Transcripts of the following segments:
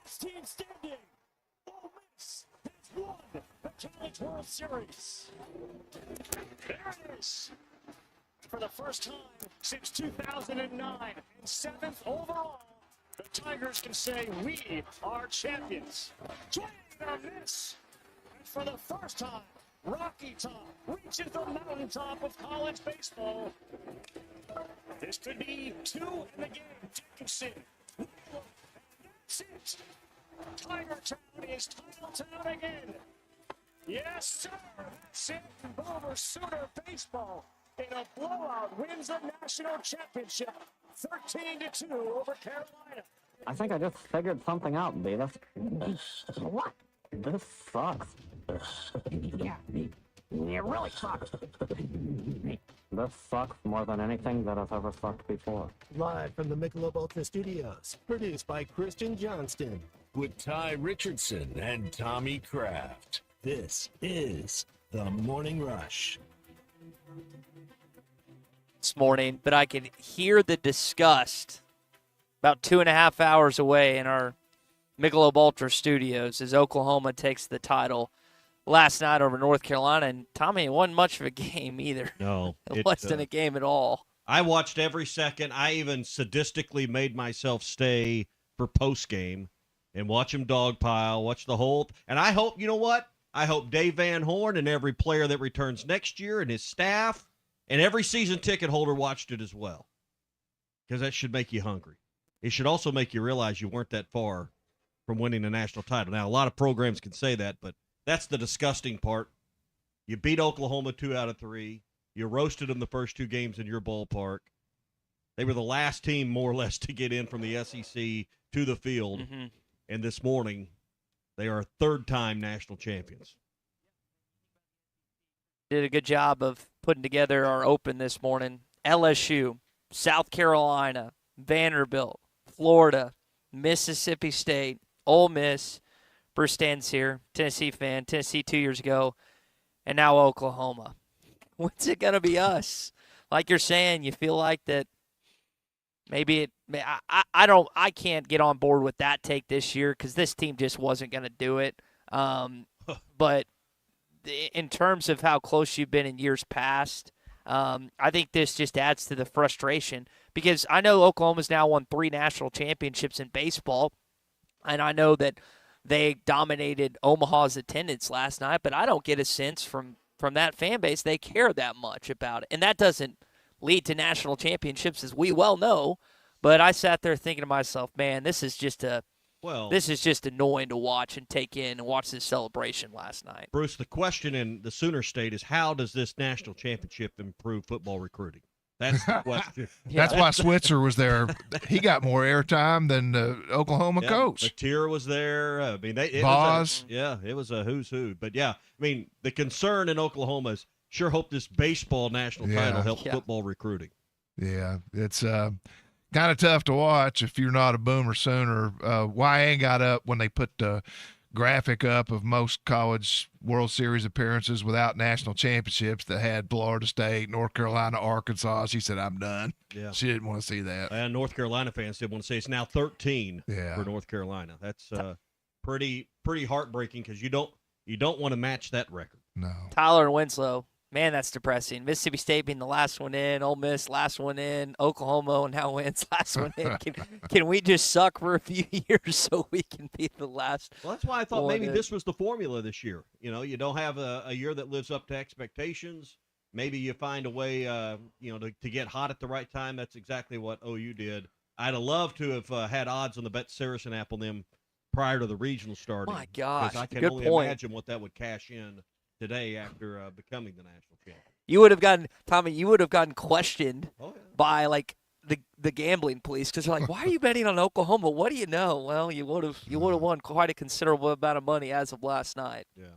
last team standing. Ole Miss has won the Challenge World Series. There it is. For the first time since 2009 and 7th overall, the Tigers can say we are champions. Joining on this, and for the first time, Rocky Top reaches the mountaintop of college baseball. This could be 2 in the game. Dickinson. That's it. Tiger Town is Title Town again. Yes, sir. That's it. Over Sooner baseball in a blowout wins the national championship, 13-2 over Carolina. I think I just figured something out, Beavis. What? This sucks. Yeah, it really sucks. This sucks more than anything that has ever sucked before. Live from the Michelob Ultra Studios, produced by Christian Johnston. With Ty Richardson and Tommy Kraft. This is The Morning Rush. This morning, but I could hear the disgust about 2.5 hours away in our Michelob Ultra Studios as Oklahoma takes the title last night over North Carolina. And Tommy, it wasn't much of a game either. No. It wasn't a game at all. I watched every second. I even sadistically made myself stay for postgame and watch them dogpile, watch the whole. And I hope, you know what? I hope Dave Van Horn and every player that returns next year and his staff and every season ticket holder watched it as well, because that should make you hungry. It should also make you realize you weren't that far from winning a national title. Now, a lot of programs can say that, but that's the disgusting part. You beat Oklahoma 2 out of 3. You roasted them the first 2 games in your ballpark. They were the last team, more or less, to get in from the SEC to the field. Mm-hmm. And this morning, they are third-time national champions. Did a good job of putting together our open this morning. LSU, South Carolina, Vanderbilt, Florida, Mississippi State, Ole Miss. Bruce stands here, Tennessee fan, Tennessee 2 years ago, and now Oklahoma. When's it going to be us? Like you're saying, you feel like that maybe I can't get on board with that take this year because this team just wasn't going to do it. But in terms of how close you've been in years past, I think this just adds to the frustration because I know Oklahoma's now won 3 national championships in baseball, and I know that they dominated Omaha's attendance last night, but I don't get a sense from that fan base they care that much about it. And that doesn't lead to national championships, as we well know. But I sat there thinking to myself, man, this is just annoying to watch and take in and watch this celebration last night. Bruce, the question in the Sooner State is how does this national championship improve football recruiting? That's the question. That's why Switzer was there. He got more airtime than the Oklahoma coach. Mateer was there. I mean, it was a who's who. But, yeah, I mean, the concern in Oklahoma is sure hope this baseball national title helps football recruiting. Yeah, it's kind of tough to watch if you're not a Boomer Sooner. YA got up when they put the graphic up of most college World Series appearances without national championships that had Florida State, North Carolina, Arkansas. She said, I'm done. Yeah. She didn't want to see that. And North Carolina fans did want to say it's now 13 for North Carolina. That's pretty heartbreaking because you don't want to match that record. No. Tyler Winslow. Man, that's depressing. Mississippi State being the last one in, Ole Miss last one in, Oklahoma and now wins last one in. Can we just suck for a few years so we can be the last? Well, that's why I thought maybe this was the formula this year. You know, you don't have a year that lives up to expectations. Maybe you find a way, to get hot at the right time. That's exactly what OU did. I'd have loved to have had odds on the Bet Saracen app on them prior to the regional starting. My gosh, I can good only point. imagine what that would cash in today after becoming the national champion. You would have gotten questioned by like the gambling police because they're like, why are you betting on Oklahoma? What do you know? Well, you would have won quite a considerable amount of money as of last night. Yeah.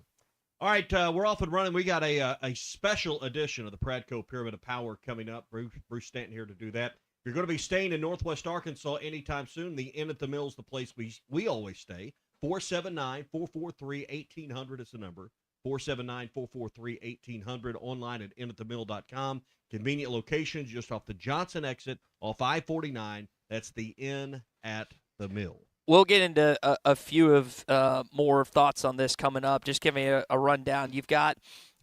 All right, we're off and running. We got a special edition of the Pradco Pyramid of Power coming up. Bruce Stanton here to do that. If you're going to be staying in Northwest Arkansas anytime soon, the Inn at the Mill is the place we always stay. 479-443-1800 is the number. 479-443-1800, online at inatthemill.com. Convenient locations just off the Johnson exit off I-49. That's the Inn at the Mill. we'll get into a few of more thoughts on this coming up. Just give me a rundown. You've got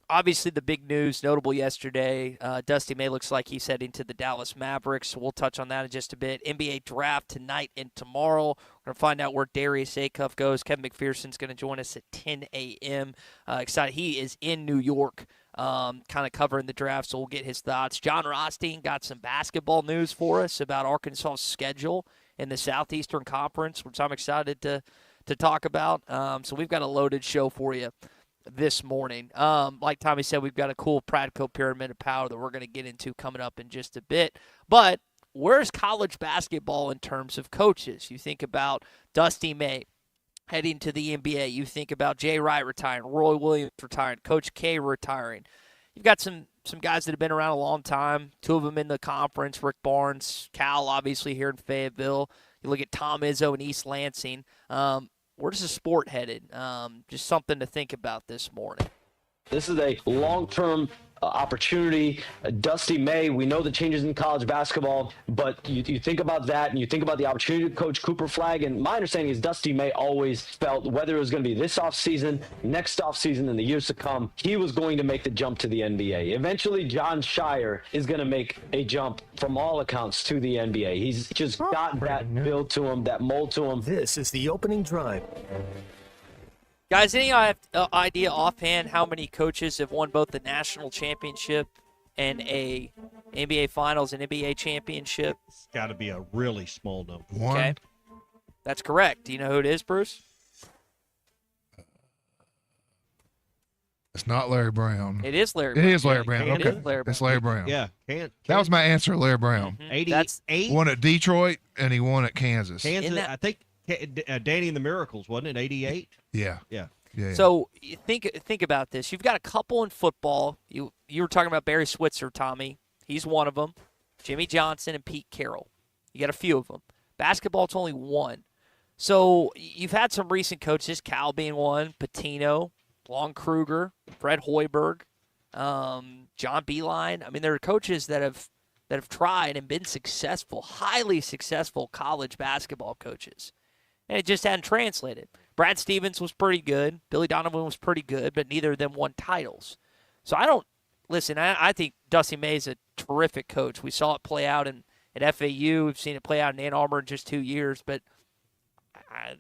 obviously the big news, notable yesterday. Dusty May looks like he's heading to the Dallas Mavericks. So we'll touch on that in just a bit. NBA draft tonight and tomorrow. We're going to find out where Darius Acuff goes. Kevin McPherson's going to join us at 10 a.m. Excited. He is in New York kind of covering the draft, so we'll get his thoughts. John Rothstein got some basketball news for us about Arkansas's schedule in the Southeastern Conference, which I'm excited to talk about. So we've got a loaded show for you this morning. Like Tommy said, we've got a cool Pradco Pyramid of Power that we're going to get into coming up in just a bit. But where's college basketball in terms of coaches? You think about Dusty May heading to the NBA. You think about Jay Wright retiring, Roy Williams retiring, Coach K retiring. You've got some guys that have been around a long time, two of them in the conference, Rick Barnes, Cal, obviously, here in Fayetteville. You look at Tom Izzo in East Lansing. Where's the sport headed? Just something to think about this morning. This is a long-term opportunity. Dusty May, we know the changes in college basketball, but you think about that and you think about the opportunity to coach Cooper Flagg, and my understanding is Dusty May always felt whether it was going to be this offseason, next offseason, and the years to come, he was going to make the jump to the NBA. Eventually, John Shire is going to make a jump from all accounts to the NBA. He's just got that build to him, that mold to him. This is the opening drive. Guys, any idea offhand how many coaches have won both the national championship and a NBA Finals and NBA championship? It's got to be a really small number. One. Okay, that's correct. Do you know who it is, Bruce? It's not Larry Brown. It is Larry It Brown. is Larry Brown. It Okay. is Larry It's Brown. Larry Brown. Yeah, can't. That was my answer, Larry Brown. 88. Won at Detroit, and he won at Kansas. Kansas, In that- I think Danny and the Miracles, wasn't it? 88? Yeah. Yeah. Yeah. So you think about this. You've got a couple in football. You were talking about Barry Switzer, Tommy. He's one of them. Jimmy Johnson and Pete Carroll. You got a few of them. Basketball, it's only one. So you've had some recent coaches, Cal being one, Patino, Lon Kruger, Fred Hoiberg, John Beilein. I mean, there are coaches that have tried and been successful, highly successful college basketball coaches. And it just hadn't translated. Brad Stevens was pretty good. Billy Donovan was pretty good, but neither of them won titles. So I think Dusty May is a terrific coach. We saw it play out at FAU. We've seen it play out in Ann Arbor in just 2 years. But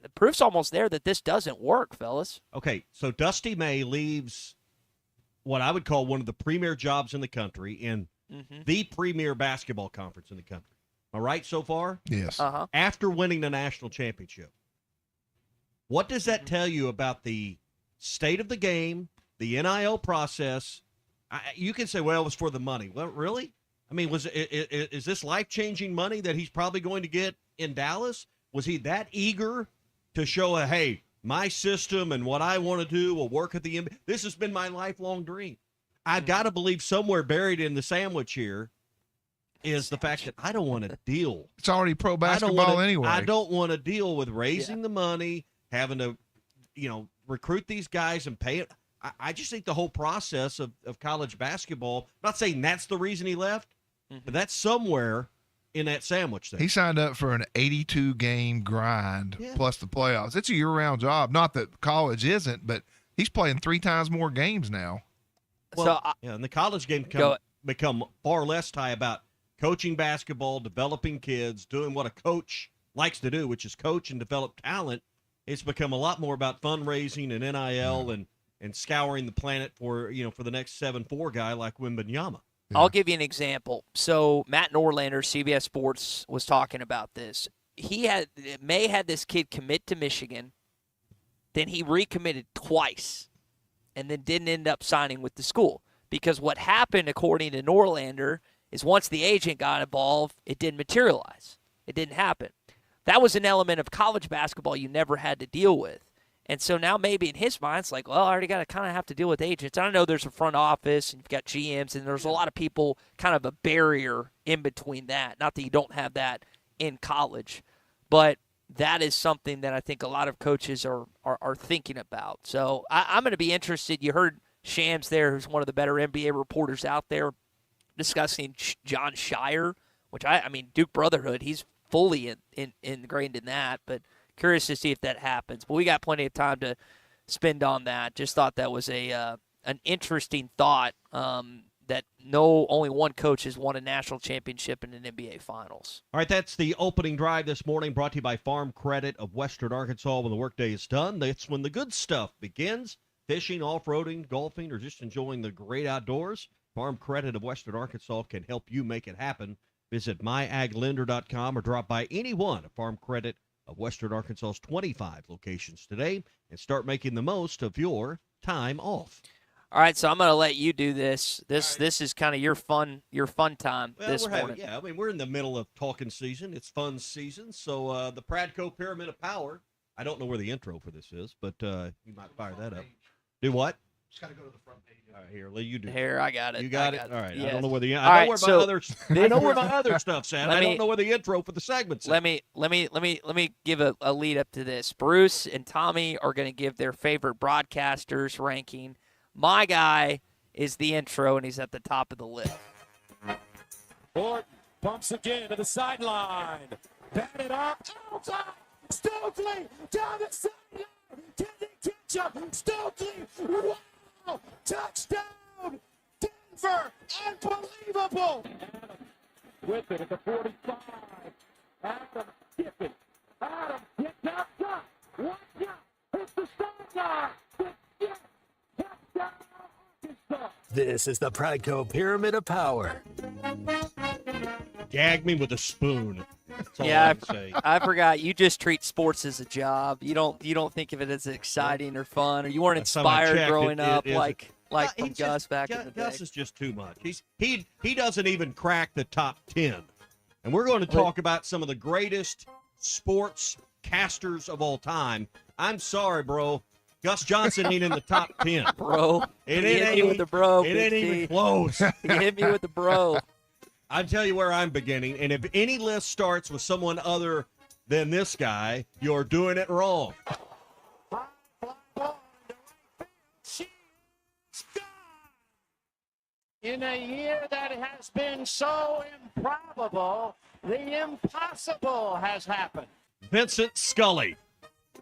the proof's almost there that this doesn't work, fellas. Okay, so Dusty May leaves what I would call one of the premier jobs in the country in the premier basketball conference in the country. Am I right so far? Yes. Uh-huh. After winning the national championship. What does that tell you about the state of the game, the NIL process? You can say, well, it was for the money. Well, really? I mean, is this life-changing money that he's probably going to get in Dallas? Was he that eager to show, hey, my system and what I want to do will work at the NBA? This has been my lifelong dream. I've got to believe somewhere buried in the sandwich here is the fact that I don't want to deal. It's already pro basketball anyway. I don't want to deal with raising the money, having to, recruit these guys and pay it. I just think the whole process of college basketball, I'm not saying that's the reason he left, but that's somewhere in that sandwich there. He signed up for an 82-game grind plus the playoffs. It's a year-round job. Not that college isn't, but he's playing 3 times more games now. Well, and the college game become far less about coaching basketball, developing kids, doing what a coach likes to do, which is coach and develop talent. It's become a lot more about fundraising and NIL and scouring the planet for the next 7'4" guy like Wembanyama. Yeah. I'll give you an example. So Matt Norlander, CBS Sports, was talking about this. May had this kid commit to Michigan, then he recommitted twice, and then didn't end up signing with the school. Because what happened, according to Norlander, is once the agent got involved, it didn't materialize. It didn't happen. That was an element of college basketball you never had to deal with. And so now maybe in his mind, it's like, well, I already got to kind of have to deal with agents. I know there's a front office, and you've got GMs, and there's a lot of people, kind of a barrier in between that. Not that you don't have that in college, but that is something that I think a lot of coaches are thinking about. So I'm going to be interested. You heard Shams there, who's one of the better NBA reporters out there, discussing John Shire, which I mean, Duke Brotherhood, he's fully ingrained in that, but curious to see if that happens. But we got plenty of time to spend on that. Just thought that was an interesting thought that only one coach has won a national championship in an NBA Finals. All right, that's the opening drive this morning, brought to you by Farm Credit of Western Arkansas. When the workday is done, that's when the good stuff begins. Fishing, off-roading, golfing, or just enjoying the great outdoors, Farm Credit of Western Arkansas can help you make it happen. Visit myaglender.com or drop by any one of Farm Credit of Western Arkansas's 25 locations today and start making the most of your time off. All right, so I'm going to let you do this. This is kind of your fun time this morning. I mean, we're in the middle of talking season. It's fun season. So the Pradco Pyramid of Power. I don't know where the intro for this is, but you might fire that up. Do what? Just got to go to the front page. All right, here, Lee, you do. Here, I got it. You got it? All right. Yes. I don't know where the I know where my other stuff's at. I don't know where the intro for the segment's at. Let me give a lead up to this. Bruce and Tommy are going to give their favorite broadcasters ranking. My guy is the intro, and he's at the top of the list. Orton bumps again to the sideline. Batted up. Stokely down the sideline. Can he catch him? Stokely. Wow. Touchdown. Denver. Unbelievable. With it at the 45. Adam Kiffin. Adam gets outside. Watch out. It's the sideline. This is the Pradco Pyramid of Power. Gag me with a spoon. That's all Yeah, I'd say. I forgot. You just treat sports as a job. You don't think of it as exciting or fun, or you weren't Last time I inspired checked, growing up it like isn't. from Gus back in the day. Gus is just too much. He doesn't even crack the top 10. And we're going to talk about some of the greatest sports casters of all time. I'm sorry, bro. Gus Johnson ain't in the top 10. Bro. It You hit ain't me with the bro. It ain't Big even T. close. You hit me with the bro. I'll tell you where I'm beginning. And if any list starts with someone other than this guy, you're doing it wrong. In a year that has been so improbable, the impossible has happened. Vincent Scully.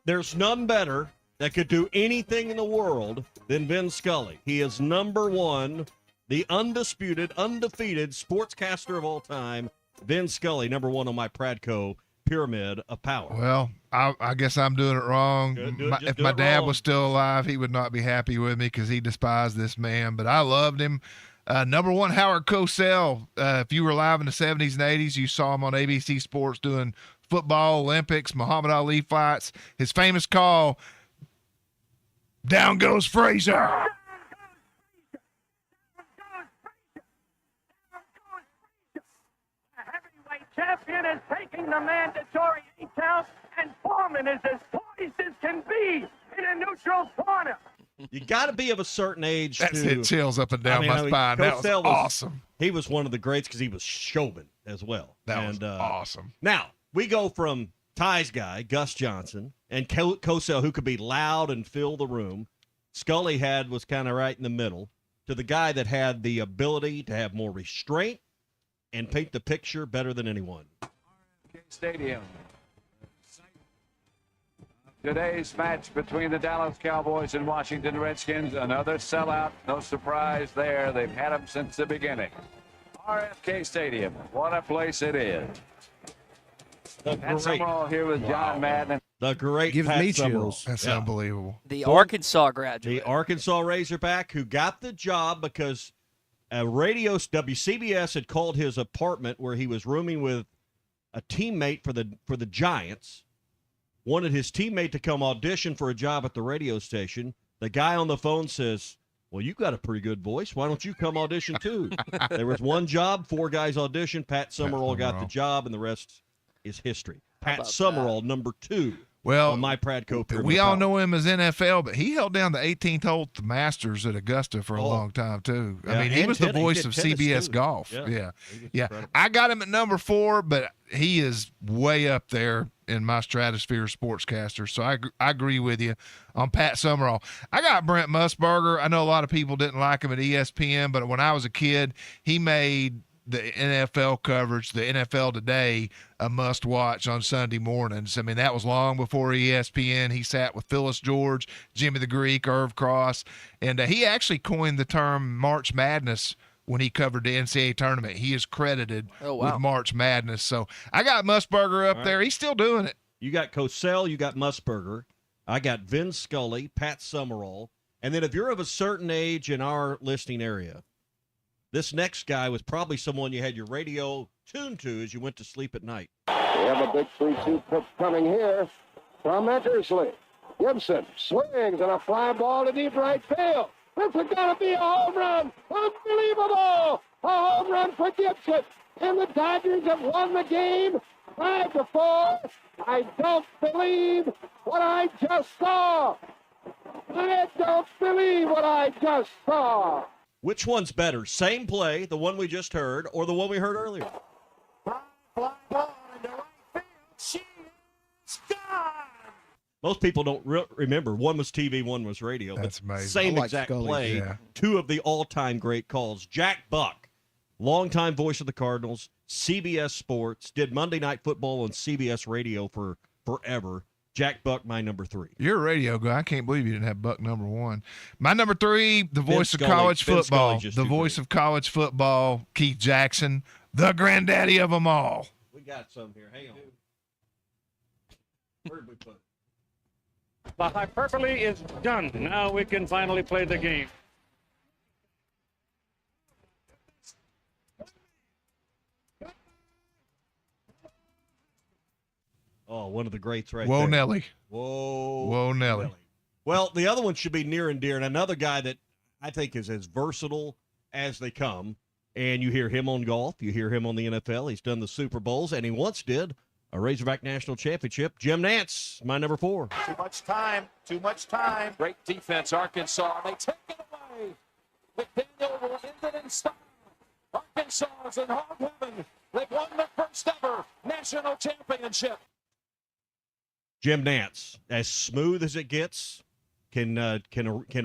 There's none better that could do anything in the world than Vin Scully. He is number one, the undisputed, undefeated sportscaster of all time. Vin Scully, number one on my Pradco Pyramid of Power. Well, I guess I'm doing it wrong. If my dad was still alive, he would not be happy with me because he despised this man, but I loved him. Number one, Howard Cosell. If you were alive in the 70s and 80s, you saw him on ABC Sports doing football, Olympics, Muhammad Ali fights. His famous call, "Down goes Frazier." Champion is taking the mandatory 8 count, and Foreman is as poised as can be in a neutral corner. You got to be of a certain age That's to. It chills up and down my spine. That was awesome. He was one of the greats because he was showman as well. That was awesome. Now, we go from Ty's guy, Gus Johnson, and Cosell, who could be loud and fill the room. Scully was kind of right in the middle, to the guy that had the ability to have more restraint and paint the picture better than anyone. Stadium. Today's match between the Dallas Cowboys and Washington Redskins, another sellout. No surprise there. They've had them since the beginning. RFK Stadium. What a place it is. Pat Summerall here with John Madden. The great Gives Pat me Summerall. chills. That's unbelievable. The Arkansas graduate. The Arkansas Razorback who got the job because WCBS had called his apartment where he was rooming with a teammate for the Giants, wanted his teammate to come audition for a job at the radio station. The guy on the phone says, "Well, you got a pretty good voice. Why don't you come audition too?" There was one job, 4 guys auditioned. Pat Summerall got the job, and the rest is history. Pat Summerall, number 2. Well, on my Pradco Pyramid. We all know him as NFL, but he held down the 18th hole at the Masters at Augusta for a long time, too. Yeah, I mean, he was the voice of CBS too. Golf. Yeah. I got him at number 4, but he is way up there in my stratosphere of sportscaster. So I agree with you on Pat Summerall. I got Brent Musburger. I know a lot of people didn't like him at ESPN, but when I was a kid, he made the NFL coverage, the NFL Today, a must-watch on Sunday mornings. I mean, that was long before ESPN. He sat with Phyllis George, Jimmy the Greek, Irv Cross, and he actually coined the term March Madness when he covered the NCAA tournament. He is credited with March Madness. So I got Musburger up there. He's still doing it. You got Cosell, you got Musburger. I got Vin Scully, Pat Summerall. And then if you're of a certain age in our listening area, this next guy was probably someone you had your radio tuned to as you went to sleep at night. We have a big 3-2 pitch coming here from Eckersley. Gibson swings and a fly ball to deep right field. This is going to be a home run. Unbelievable. A home run for Gibson. And the Dodgers have won the game 5-4. I don't believe what I just saw. I don't believe what I just saw. Which one's better? Same play, the one we just heard, or the one we heard earlier? Fly ball into right field. She is gone. Most people don't remember. One was TV, one was radio. That's amazing. Same I exact Scully, play. yeah. Two of the all-time great calls. Jack Buck, longtime voice of the Cardinals, CBS Sports, did Monday Night Football on CBS Radio for forever. Jack Buck, my number 3. You're a radio guy. I can't believe you didn't have Buck number 1. My number 3, the voice of Scully. college Vin football. Scully The voice of college football, Keith Jackson, the granddaddy of them all. We got some here. Hang on. Where did we put it? The hyperbole is done. Now we can finally play the game. Oh, one of the greats right Whoa, there. Nelly. Whoa, Nelly. Well, the other one should be near and dear, and another guy that I think is as versatile as they come. And you hear him on golf. You hear him on the NFL. He's done the Super Bowls, and he once did a Razorback National Championship. Jim Nantz, my number 4. Too much time. Too much time. Great defense, Arkansas. They take it away. McDaniel will end it in style. Arkansas is in hog heaven. They've won the first ever national championship. Jim Nantz, as smooth as it gets, can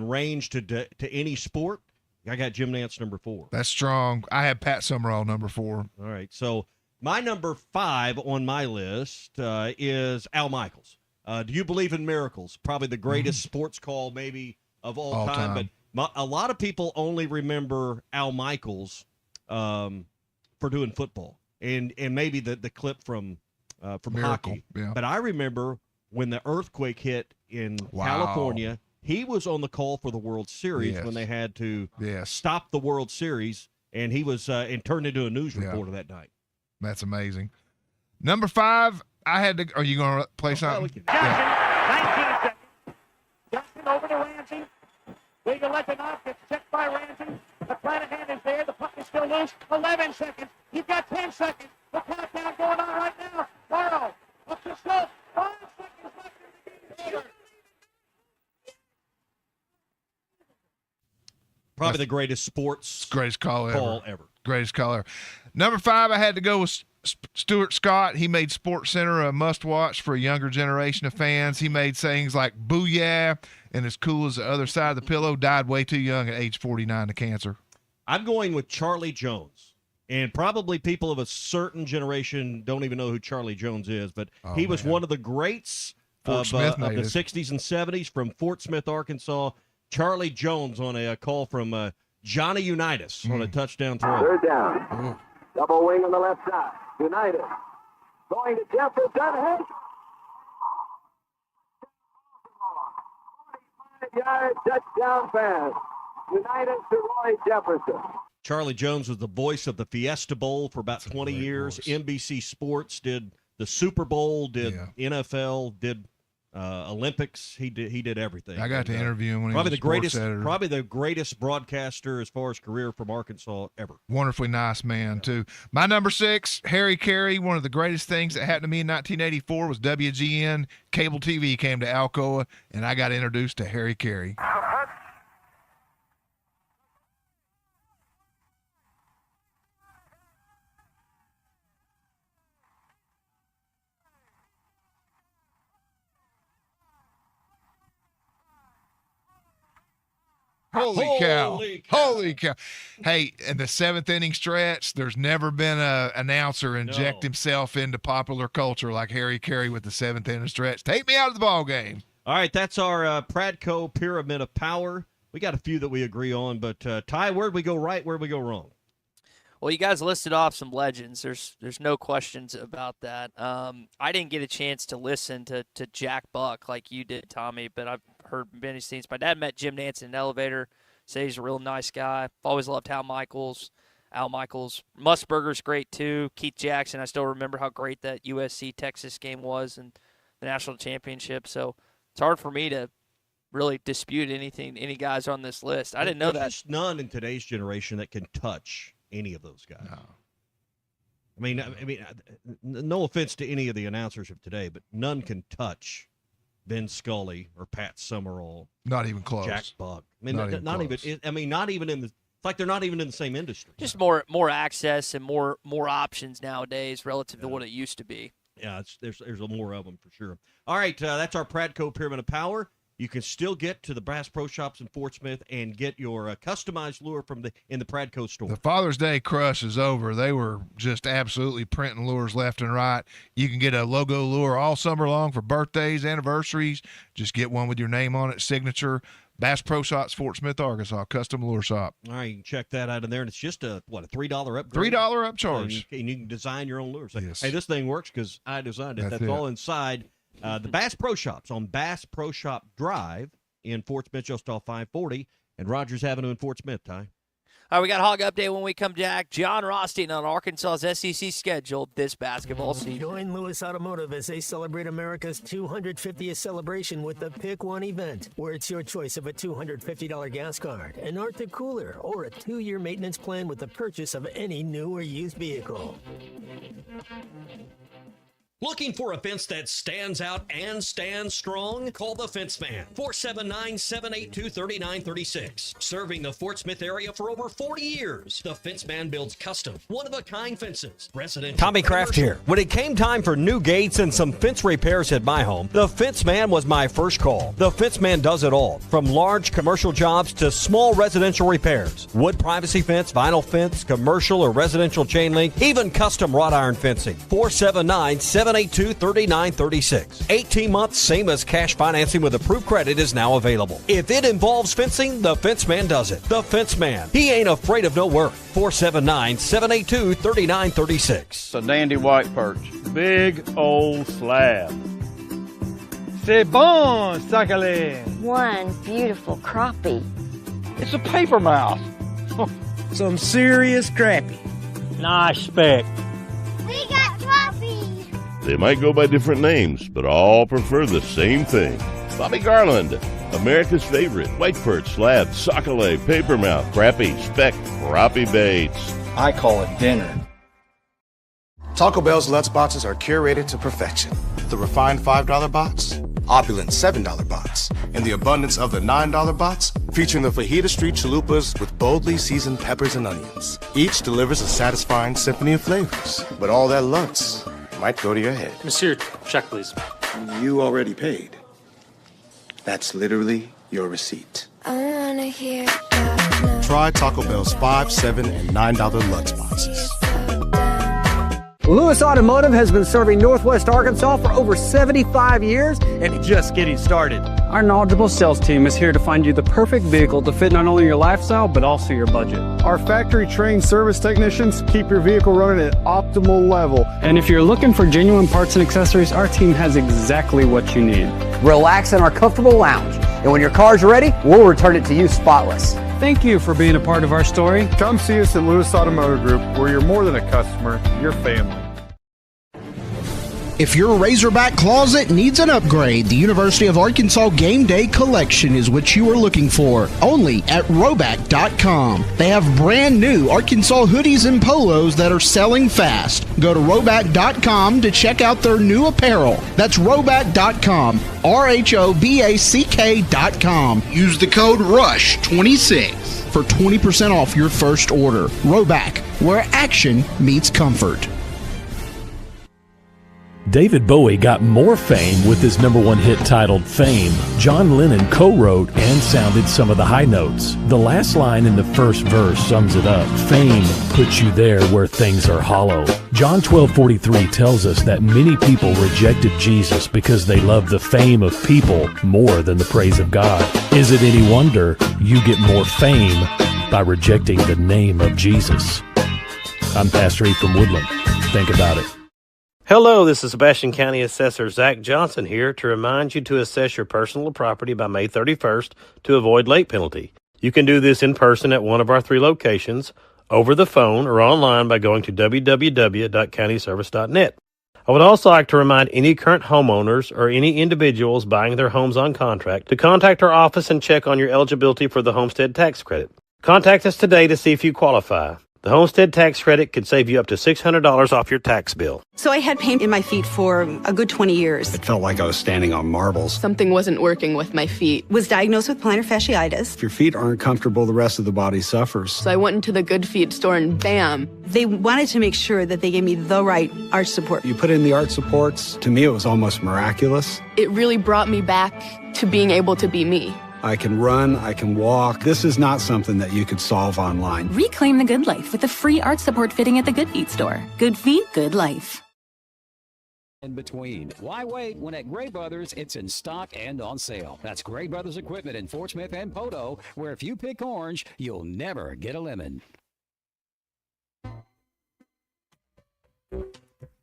range to any sport. I got Jim Nantz number 4. That's strong. I had Pat Summerall number 4. All right, so my number 5 on my list is Al Michaels. Do you believe in miracles? Probably the greatest sports call maybe of all time. But a lot of people only remember Al Michaels for doing football and maybe the clip from Miracle, hockey. yeah. But I remember when the earthquake hit in California, he was on the call for the World Series when they had to stop the World Series, and he was and turned into a news reporter that night. That's amazing. Number 5, I had to. Are you going to play something? Johnson, 19 seconds. Johnson over to Ramsey. Legal left it off. Gets checked by Ramsey. The Flanagan is there. The puck is still loose. 11 seconds. You've got 10 seconds. The countdown going on right now. Morrow up the slope. 5 seconds left in the game. Probably the greatest sports greatest call ever. Greatest call ever. Number 5, I had to go with Stuart Scott. He made Sports Center a must-watch for a younger generation of fans. He made sayings like "booyah" and "as cool as the other side of the pillow." Died way too young at age 49 to cancer. I'm going with Charlie Jones. And probably people of a certain generation don't even know who Charlie Jones is, but he was one of the greats of the 60s and 70s from Fort Smith, Arkansas. Charlie Jones on a call from Johnny Unitas on a touchdown throw. 3rd down. Double wing on the left side. United. Going to Jefferson. 45-yard touchdown pass. United to Roy Jefferson. Charlie Jones was the voice of the Fiesta Bowl for about 20 years. Voice. NBC Sports did the Super Bowl, did NFL, did Olympics. He did everything. I got to interview him when he was probably the greatest broadcaster as far as career from Arkansas ever. Wonderfully nice man too. My number 6, Harry Carey. One of the greatest things that happened to me in 1984 was WGN cable TV came to Alcoa, and I got introduced to Harry Carey. Holy cow. Hey, in the 7th inning stretch, there's never been an announcer inject himself into popular culture like Harry Carey with the 7th inning stretch. Take me out of the ball game. All right, that's our Pradco Pyramid of Power. We got a few that we agree on, but Ty, where'd we go right, where'd we go wrong? Well, you guys listed off some legends. There's no questions about that. I didn't get a chance to listen to Jack Buck like you did, Tommy, but I've heard many scenes. My dad met Jim Nance in an elevator. Say he's a real nice guy. Always loved Al Michaels. Musburger's great too. Keith Jackson, I still remember how great that USC-Texas game was and the national championship. So it's hard for me to really dispute any guys on this list. I didn't know that. There's none in today's generation that can touch any of those guys. No. I mean, no offense to any of the announcers of today, but none can touch Ben Scully or Pat Summerall. Not even close. Jack Buck. I mean, not even in the. It's like they're not even in the same industry. Just more access and more options nowadays relative to what it used to be. Yeah, there's more of them for sure. All right, that's our Pradco Pyramid of Power. You can still get to the Bass Pro Shops in Fort Smith and get your customized lure in the Pradco store. The Father's Day crush is over. They were just absolutely printing lures left and right. You can get a logo lure all summer long for birthdays, anniversaries. Just get one with your name on it, signature. Bass Pro Shops, Fort Smith, Arkansas, custom lure shop. All right, you can check that out in there, and it's just a $3 upgrade? $3 upcharge. And you can design your own lures. Yes. Hey, this thing works because I designed it. That's all inside. The Bass Pro Shops on Bass Pro Shop Drive in Fort Smith, just off 540, and Rogers Avenue in Fort Smith, Ty. All right, we got Hog Update when we come back. John Rothstein on Arkansas's SEC schedule this basketball season. Join Lewis Automotive as they celebrate America's 250th celebration with the Pick One event, where it's your choice of a $250 gas card, an Arctic cooler, or a 2-year maintenance plan with the purchase of any new or used vehicle. Looking for a fence that stands out and stands strong? Call the Fence Man, 479-782-3936. Serving the Fort Smith area for over 40 years, the Fence Man builds custom, one-of-a-kind fences. Residential. Tommy Kraft here. When it came time for new gates and some fence repairs at my home, the Fence Man was my first call. The Fence Man does it all, from large commercial jobs to small residential repairs. Wood privacy fence, vinyl fence, commercial or residential chain link, even custom wrought iron fencing. 479-782-3936. 18 months, same as cash financing with approved credit is now available. If it involves fencing, the Fence Man does it. The Fence Man. He ain't afraid of no work. 479-782-3936. It's a dandy white perch. Big old slab. C'est bon, sacale. One beautiful crappie. It's a paper mouth. Some serious crappie. Nice speck. We got crappies. They might go by different names, but all prefer the same thing. Bobby Garland, America's favorite white perch, slab, sockeye, papermouth, crappie, speck, crappie baits. I call it dinner. Taco Bell's Lutz boxes are curated to perfection. The refined $5 box, opulent $7 box, and the abundance of the $9 box, featuring the Fajita Street chalupas with boldly seasoned peppers and onions. Each delivers a satisfying symphony of flavors, but all that Lutz might go to your head. Monsieur, check please. You already paid. That's literally your receipt. I wanna hear Try Taco Bell's $5, $7, and $9 Lutz boxes. Lewis Automotive has been serving Northwest Arkansas for over 75 years and just getting started. Our knowledgeable sales team is here to find you the perfect vehicle to fit not only your lifestyle, but also your budget. Our factory-trained service technicians keep your vehicle running at optimal level. And if you're looking for genuine parts and accessories, our team has exactly what you need. Relax in our comfortable lounge, and when your car's ready, we'll return it to you spotless. Thank you for being a part of our story. Come see us at Lewis Automotive Group, where you're more than a customer, you're family. If your Razorback closet needs an upgrade, the University of Arkansas Game Day Collection is what you are looking for, only at Roback.com. They have brand new Arkansas hoodies and polos that are selling fast. Go to Roback.com to check out their new apparel. That's Roback.com, RHOBACK.com. Use the code RUSH26 for 20% off your first order. Roback, where action meets comfort. David Bowie got more fame with his #1 hit titled Fame. John Lennon co-wrote and sounded some of the high notes. The last line in the first verse sums it up. Fame puts you there where things are hollow. John 12:43 tells us that many people rejected Jesus because they loved the fame of people more than the praise of God. Is it any wonder you get more fame by rejecting the name of Jesus? I'm Pastor E. from Woodland. Think about it. Hello, this is Sebastian County Assessor Zach Johnson here to remind you to assess your personal property by May 31st to avoid late penalty. You can do this in person at one of our 3 locations, over the phone, or online by going to www.countyservice.net. I would also like to remind any current homeowners or any individuals buying their homes on contract to contact our office and check on your eligibility for the homestead tax credit. Contact us today to see if you qualify. The homestead tax credit could save you up to $600 off your tax bill. So I had pain in my feet for a good 20 years. It felt like I was standing on marbles. Something wasn't working with my feet. Was diagnosed with plantar fasciitis. If your feet aren't comfortable, the rest of the body suffers. So I went into the Good Feet store and bam. They wanted to make sure that they gave me the right arch support. You put in the arch supports. To me, it was almost miraculous. It really brought me back to being able to be me. I can run, I can walk. This is not something that you could solve online. Reclaim the good life with a free arch support fitting at the Good Feet store. Good feet, good life. In between. Why wait when at Gray Brothers it's in stock and on sale? That's Gray Brothers Equipment in Fort Smith and Poteau, where if you pick orange, you'll never get a lemon.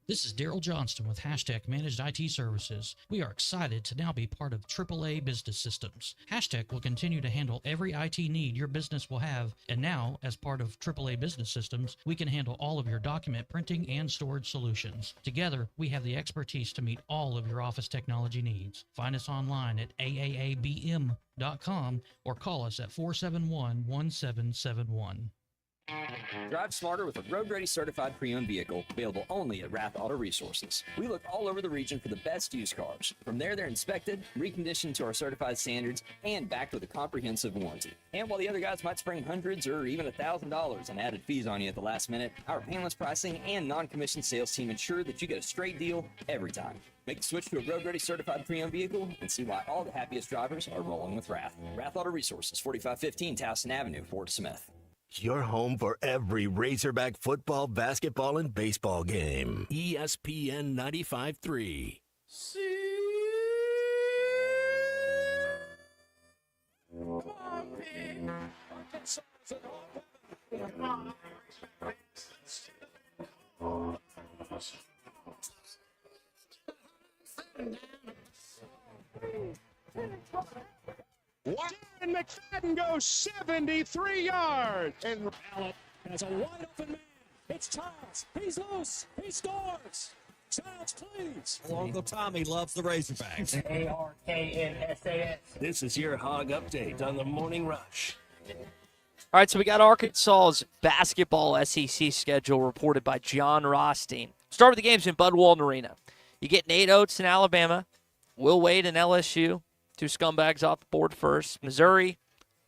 This is Daryl Johnston with Hashtag Managed IT Services. We are excited to now be part of AAA Business Systems. Hashtag will continue to handle every IT need your business will have, and now, as part of AAA Business Systems, we can handle all of your document printing and storage solutions. Together, we have the expertise to meet all of your office technology needs. Find us online at aaabm.com or call us at 471-1771. Drive smarter with a road-ready certified pre-owned vehicle available only at Rath Auto Resources. We look all over the region for the best used cars. From there, they're inspected, reconditioned to our certified standards, and backed with a comprehensive warranty. And while the other guys might spring hundreds or even $1,000 in added fees on you at the last minute, our painless pricing and non-commissioned sales team ensure that you get a straight deal every time. Make the switch to a road-ready certified pre-owned vehicle and see why all the happiest drivers are rolling with Rath. Rath Auto Resources, 4515 Towson Avenue, Fort Smith. Your home for every Razorback football, basketball, and baseball game. ESPN 95.3. Darren McFadden goes 73 yards. And Allen has a wide open man. It's Childs. He's loose. He scores. Childs, please. Uncle Tommy loves the Razorbacks. ARKNSAS. This is your Hog Update on the Morning Rush. All right, so we got Arkansas's basketball SEC schedule reported by John Rothstein. Start with the games in Bud Walton Arena. You get Nate Oates in Alabama, Will Wade in LSU, 2 scumbags off the board first. Missouri,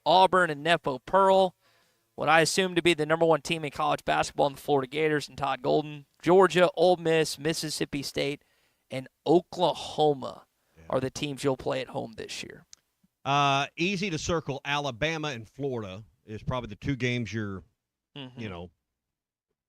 Auburn, and Nepo Pearl. What I assume to be the #1 team in college basketball in the Florida Gators and Todd Golden. Georgia, Ole Miss, Mississippi State, and Oklahoma are the teams you'll play at home this year. Easy to circle. Alabama and Florida is probably the 2 games you're, hey,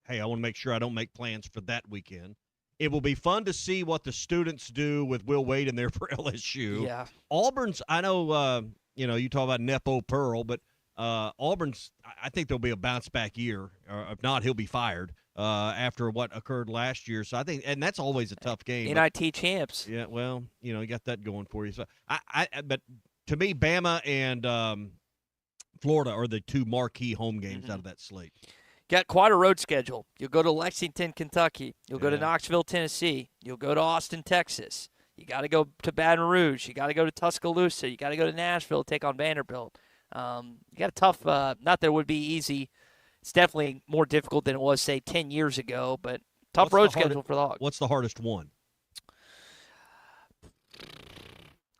I want to make sure I don't make plans for that weekend. It will be fun to see what the students do with Will Wade in there for LSU. Yeah. Auburn's, I know, you talk about Nepo Pearl, but Auburn's, I think there'll be a bounce-back year. Or if not, he'll be fired after what occurred last year. So I think, and that's always a tough game. NIT champs. Yeah, well, you got that going for you. So but to me, Bama and Florida are the 2 marquee home games out of that slate. Got quite a road schedule. You'll go to Lexington, Kentucky. You'll go to Knoxville, Tennessee. You'll go to Austin, Texas. You got to go to Baton Rouge. You got to go to Tuscaloosa. You got to go to Nashville to take on Vanderbilt. You got a tough, not that it would be easy. It's definitely more difficult than it was, say, 10 years ago, but tough road schedule for the Hogs. What's the hardest one?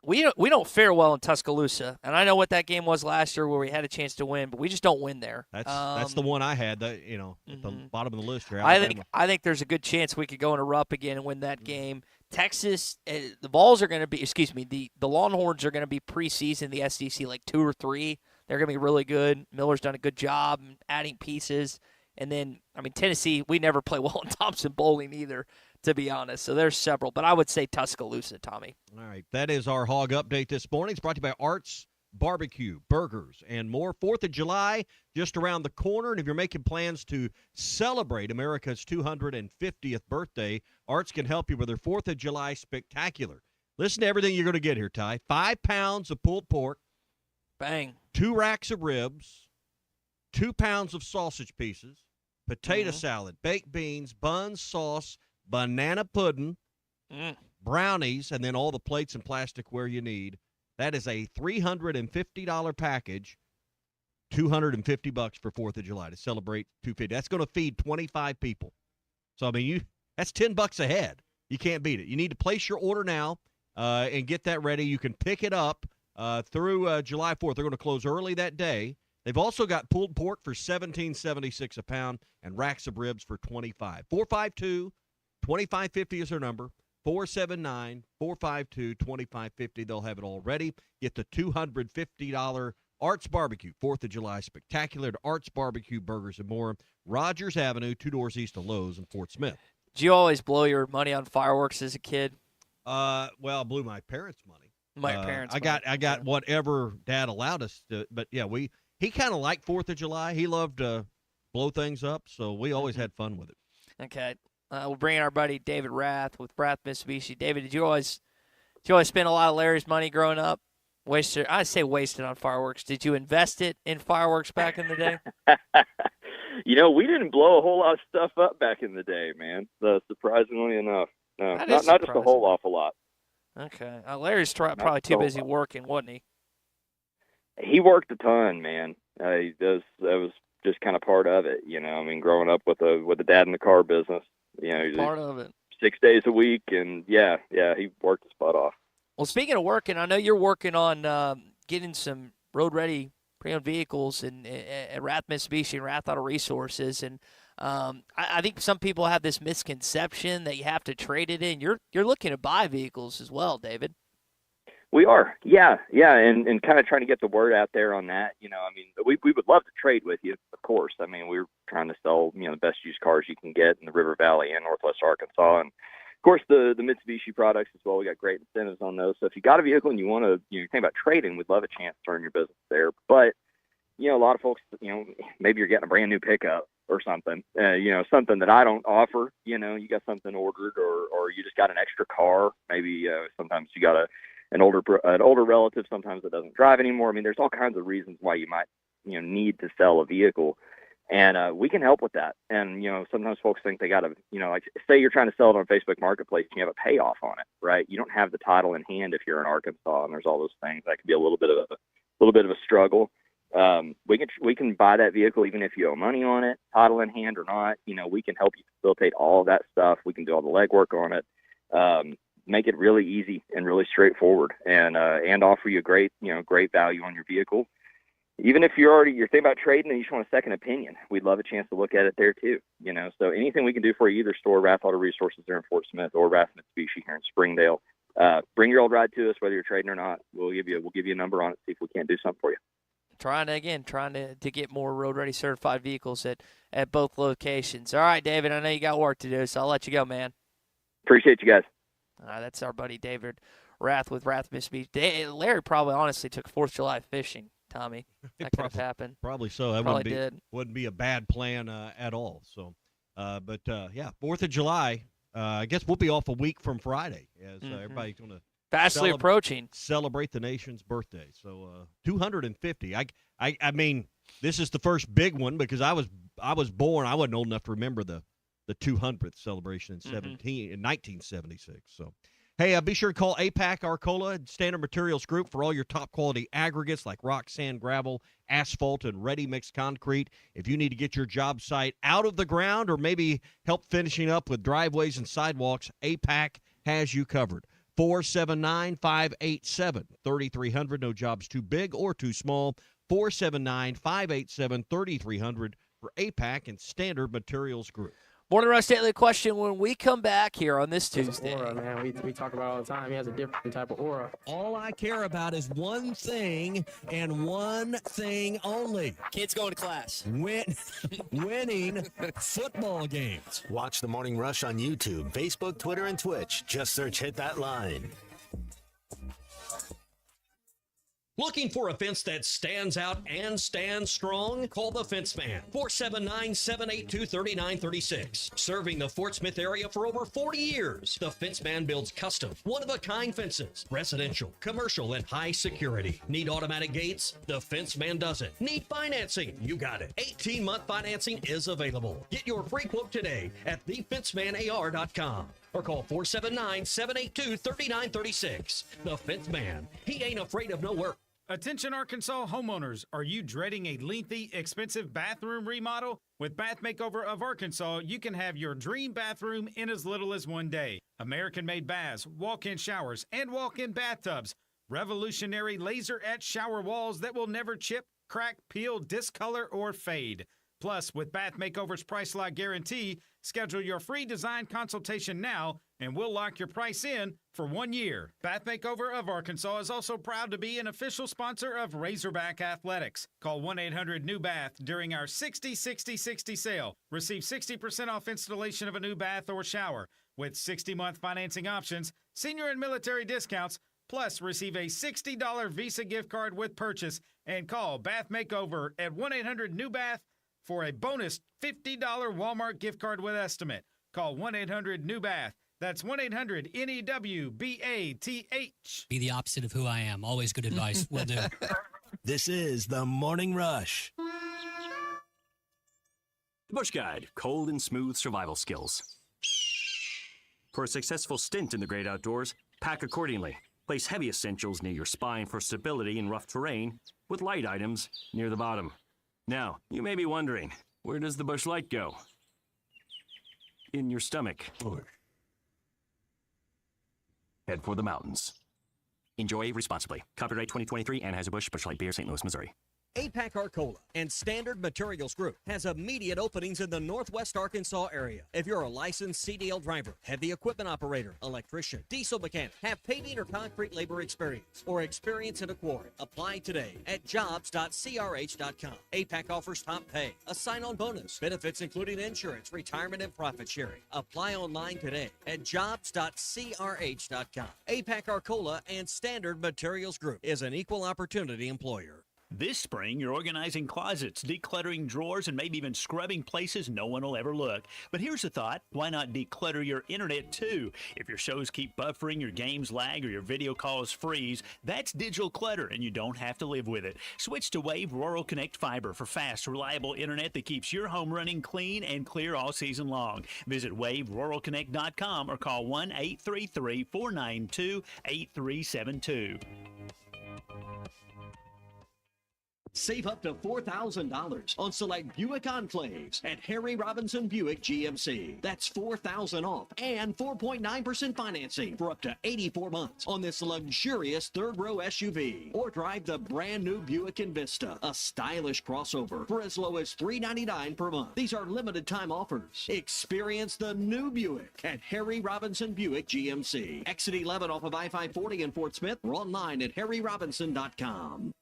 We don't fare well in Tuscaloosa, and I know what that game was last year where we had a chance to win, but we just don't win there. That's the one I had. At the bottom of the list here. I think there's a good chance we could go in a rup again and win that game. Texas, the Vols are going to be, the Longhorns are going to be preseason the SEC like 2 or 3. They're going to be really good. Miller's done a good job adding pieces. And then, Tennessee, we never play well in Thompson Bowling either, to be honest. So there's several. But I would say Tuscaloosa, Tommy. All right, that is our Hog Update this morning. It's brought to you by Arts Barbecue, Burgers, and more. 4th of July, just around the corner. And if you're making plans to celebrate America's 250th birthday, Arts can help you with their 4th of July spectacular. Listen to everything you're going to get here, Ty. 5 pounds of pulled pork. Bang. 2 racks of ribs. 2 pounds of sausage pieces. Potato salad, baked beans, buns, sauce, banana pudding, brownies, and then all the plates and plasticware you need. That is a $350 package, $250 for 4th of July to celebrate 250. That's going to feed 25 people. So, that's $10 a head. You can't beat it. You need to place your order now and get that ready. You can pick it up through July 4th. They're going to close early that day. They've also got pulled pork for $17.76 a pound and racks of ribs for $25. 452-2550 is their number. 479-452-2550. They'll have it all ready. Get the $250 Arts Barbecue 4th of July Spectacular at Arts Barbecue Burgers and more. Rogers Avenue, 2 doors east of Lowe's in Fort Smith. Did you always blow your money on fireworks as a kid? Well, I blew my parents' money. I got whatever Dad allowed us to. But yeah, he kind of liked 4th of July. He loved to blow things up, so we always had fun with it. Okay. We'll bring in our buddy David Rath with Rath Mitsubishi. David, did you always spend a lot of Larry's money growing up? Wasted on fireworks. Did you invest it in fireworks back in the day? We didn't blow a whole lot of stuff up back in the day, man. Surprisingly enough. No, not just a whole awful lot. Okay. Larry's probably too busy working, wasn't he? He worked a ton, man. That was just kind of part of it, growing up with a dad in the car business. Part of it. 6 days a week, and he worked his butt off. Well, speaking of working, I know you're working on getting some road-ready pre-owned vehicles at Rath Mitsubishi and Rath Auto Resources, and I think some people have this misconception that you have to trade it in. You're looking to buy vehicles as well, David. We are, yeah, and kind of trying to get the word out there on that. We would love to trade with you, of course. We're trying to sell, the best used cars you can get in the River Valley and Northwest Arkansas, and of course the Mitsubishi products as well. We got great incentives on those. So if you got a vehicle and you want to, think about trading, we'd love a chance to turn your business there. But a lot of folks, maybe you're getting a brand new pickup or something, something that I don't offer. You got something ordered, or you just got an extra car. Maybe sometimes you got an older relative sometimes that doesn't drive anymore. There's all kinds of reasons why you might, need to sell a vehicle, and we can help with that. And, sometimes folks think they got to, like say you're trying to sell it on Facebook Marketplace and you have a payoff on it, right? You don't have the title in hand if you're in Arkansas, and there's all those things. That could be a little bit of a struggle. We can buy that vehicle even if you owe money on it, title in hand or not. We can help you facilitate all of that stuff. We can do all the legwork on it. Make it really easy and really straightforward, and offer you great value on your vehicle. Even if you're thinking about trading and you just want a second opinion, we'd love a chance to look at it there too. So anything we can do for you, either store Rath Auto Resources there in Fort Smith or Rath Mitsubishi here in Springdale. Bring your old ride to us, whether you're trading or not. We'll give you a number on it, see if we can't do something for you. Trying to get more road-ready certified vehicles at both locations. All right, David, I know you got work to do, so I'll let you go, man. Appreciate you guys. That's our buddy David Rath with Rath Mitsubishi. Larry probably honestly took 4th of July fishing, Tommy. That could have happened. Probably so. That wouldn't be a bad plan at all. So, 4th of July. I guess we'll be off a week from Friday as everybody's going to fastly approaching celebrate the nation's birthday. So 250. I mean, this is the first big one because I was born. I wasn't old enough to remember the 200th celebration in 1976. So, hey, be sure to call APAC Arcola Standard Materials Group for all your top quality aggregates like rock, sand, gravel, asphalt, and ready-mix concrete. If you need to get your job site out of the ground or maybe help finishing up with driveways and sidewalks, APAC has you covered. 479-587-3300. No job's too big or too small. 479-587-3300 for APAC and Standard Materials Group. Morning Rush Daily Question when we come back here on this Tuesday. Aura, man. We talk about it all the time. He has a different type of aura. All I care about is one thing and one thing only. Kids going to class. Winning football games. Watch the Morning Rush on YouTube, Facebook, Twitter, and Twitch. Just search Hit That Line. Looking for a fence that stands out and stands strong? Call the Fence Man, 479-782-3936. Serving the Fort Smith area for over 40 years, the Fence Man builds custom, one-of-a-kind fences, residential, commercial, and high security. Need automatic gates? The Fence Man does it. Need financing? You got it. 18-month financing is available. Get your free quote today at thefencemanar.com. Or call 479-782-3936. The Fence Man. He ain't afraid of no work. Attention Arkansas homeowners, are you dreading a lengthy, expensive bathroom remodel? With Bath Makeover of Arkansas, you can have your dream bathroom in as little as 1 day. American-made baths, walk-in showers, and walk-in bathtubs. Revolutionary laser-etched shower walls that will never chip, crack, peel, discolor, or fade. Plus, with Bath Makeover's Price Lock Guarantee, schedule your free design consultation now, and we'll lock your price in for 1 year. Bath Makeover of Arkansas is also proud to be an official sponsor of Razorback Athletics. Call 1-800-NEW-BATH during our 60-60-60 sale. Receive 60% off installation of a new bath or shower. With 60-month financing options, senior and military discounts, plus receive a $60 Visa gift card with purchase, and call Bath Makeover at 1-800-NEW-BATH for a bonus $50 Walmart gift card with estimate. Call 1-800-NEW-BATH. That's 1-800-NEWBATH. Be the opposite of who I am. Always good advice. Will do. This is the Morning Rush. Bush Guide, cold and smooth survival skills. For a successful stint in the great outdoors, pack accordingly. Place heavy essentials near your spine for stability in rough terrain, with light items near the bottom. Now, you may be wondering, where does the Bush Light go? In your stomach. Head for the mountains. Enjoy responsibly. Copyright 2023 Anheuser-Busch Bush Light Beer, St. Louis, Missouri. APAC Arcola and Standard Materials Group has immediate openings in the Northwest Arkansas area. If you're a licensed CDL driver, heavy equipment operator, electrician, diesel mechanic, have paving or concrete labor experience, or experience in a quarry, apply today at jobs.crh.com. APAC offers top pay, a sign-on bonus, benefits including insurance, retirement, and profit sharing. Apply online today at jobs.crh.com. APAC Arcola and Standard Materials Group is an equal opportunity employer. This spring, you're organizing closets, decluttering drawers, and maybe even scrubbing places no one will ever look. But here's a thought. Why not declutter your internet, too? If your shows keep buffering, your games lag, or your video calls freeze, that's digital clutter, and you don't have to live with it. Switch to Wave Rural Connect Fiber for fast, reliable internet that keeps your home running clean and clear all season long. Visit waveruralconnect.com or call 1-833-492-8372. Save up to $4,000 on select Buick Enclaves at Harry Robinson Buick GMC. That's $4,000 off and 4.9% financing for up to 84 months on this luxurious third-row SUV. Or drive the brand-new Buick Envista, a stylish crossover, for as low as $399 per month. These are limited-time offers. Experience the new Buick at Harry Robinson Buick GMC. Exit 11 off of I-540 in Fort Smith, or online at harryrobinson.com.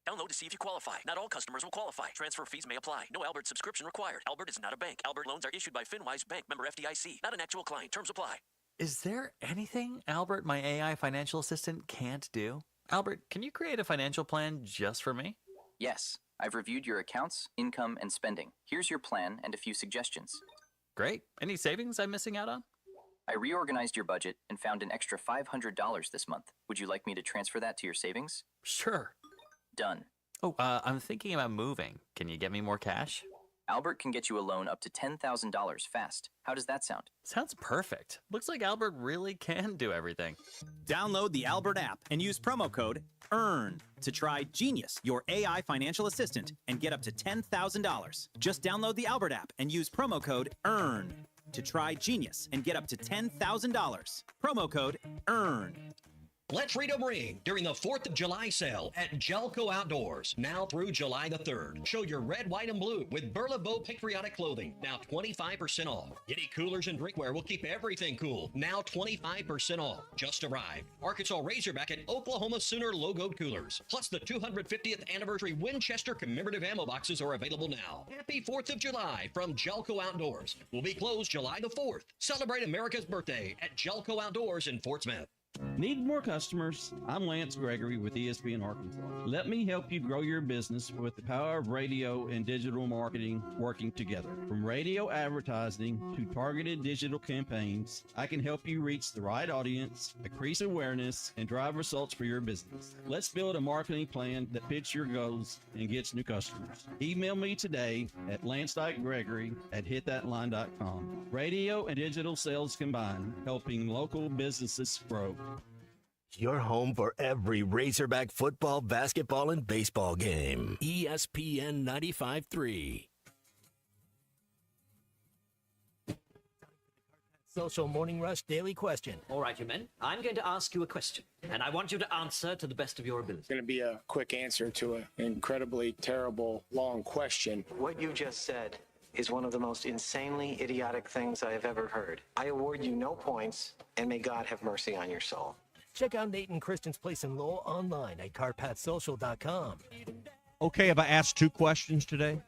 Download to see if you qualify. Not all customers will qualify. Transfer fees may apply. No Albert subscription required. Albert is not a bank. Albert loans are issued by FinWise Bank, member FDIC. Not an actual client. Terms apply. Is there anything Albert, my AI financial assistant, can't do? Albert, can you create a financial plan just for me? Yes. I've reviewed your accounts, income, and spending. Here's your plan and a few suggestions. Great. Any savings I'm missing out on? I reorganized your budget and found an extra $500 this month. Would you like me to transfer that to your savings? Sure. Done. Oh, I'm thinking about moving. Can you get me more cash? Albert can get you a loan up to $10,000 fast. How does that sound? Sounds perfect. Looks like Albert really can do everything. Download the Albert app and use promo code EARN to try Genius, your AI financial assistant, and get up to $10,000. Just download the Albert app and use promo code EARN to try Genius and get up to $10,000. Promo code EARN. Let freedom ring during the 4th of July sale at Jelco Outdoors, now through July the 3rd. Show your red, white, and blue with Burlebo Patriotic Clothing, now 25% off. Yeti coolers and drinkware will keep everything cool, now 25% off. Just arrived. Arkansas Razorback and Oklahoma Sooner logoed coolers. Plus the 250th anniversary Winchester commemorative ammo boxes are available now. Happy 4th of July from Jelco Outdoors. Will be closed July the 4th. Celebrate America's birthday at Jelco Outdoors in Fort Smith. Need more customers? I'm Lance Gregory with ESPN Arkansas. Let me help you grow your business with the power of radio and digital marketing working together. From radio advertising to targeted digital campaigns, I can help you reach the right audience, increase awareness, and drive results for your business. Let's build a marketing plan that fits your goals and gets new customers. Email me today at lance.gregory@hitthatline.com. Radio and digital sales combined, helping local businesses grow. Your home for every Razorback football, basketball, and baseball game. ESPN 95.3. Social Morning Rush Daily Question. All right, you men. I'm going to ask you a question, and I want you to answer to the best of your ability. It's going to be a quick answer to an incredibly terrible, long question. What you just said is one of the most insanely idiotic things I have ever heard. I award you no points, and may God have mercy on your soul. Check out Nate and Kristen's Place in Lowell online at carpathsocial.com. Okay, have I asked 2 questions today?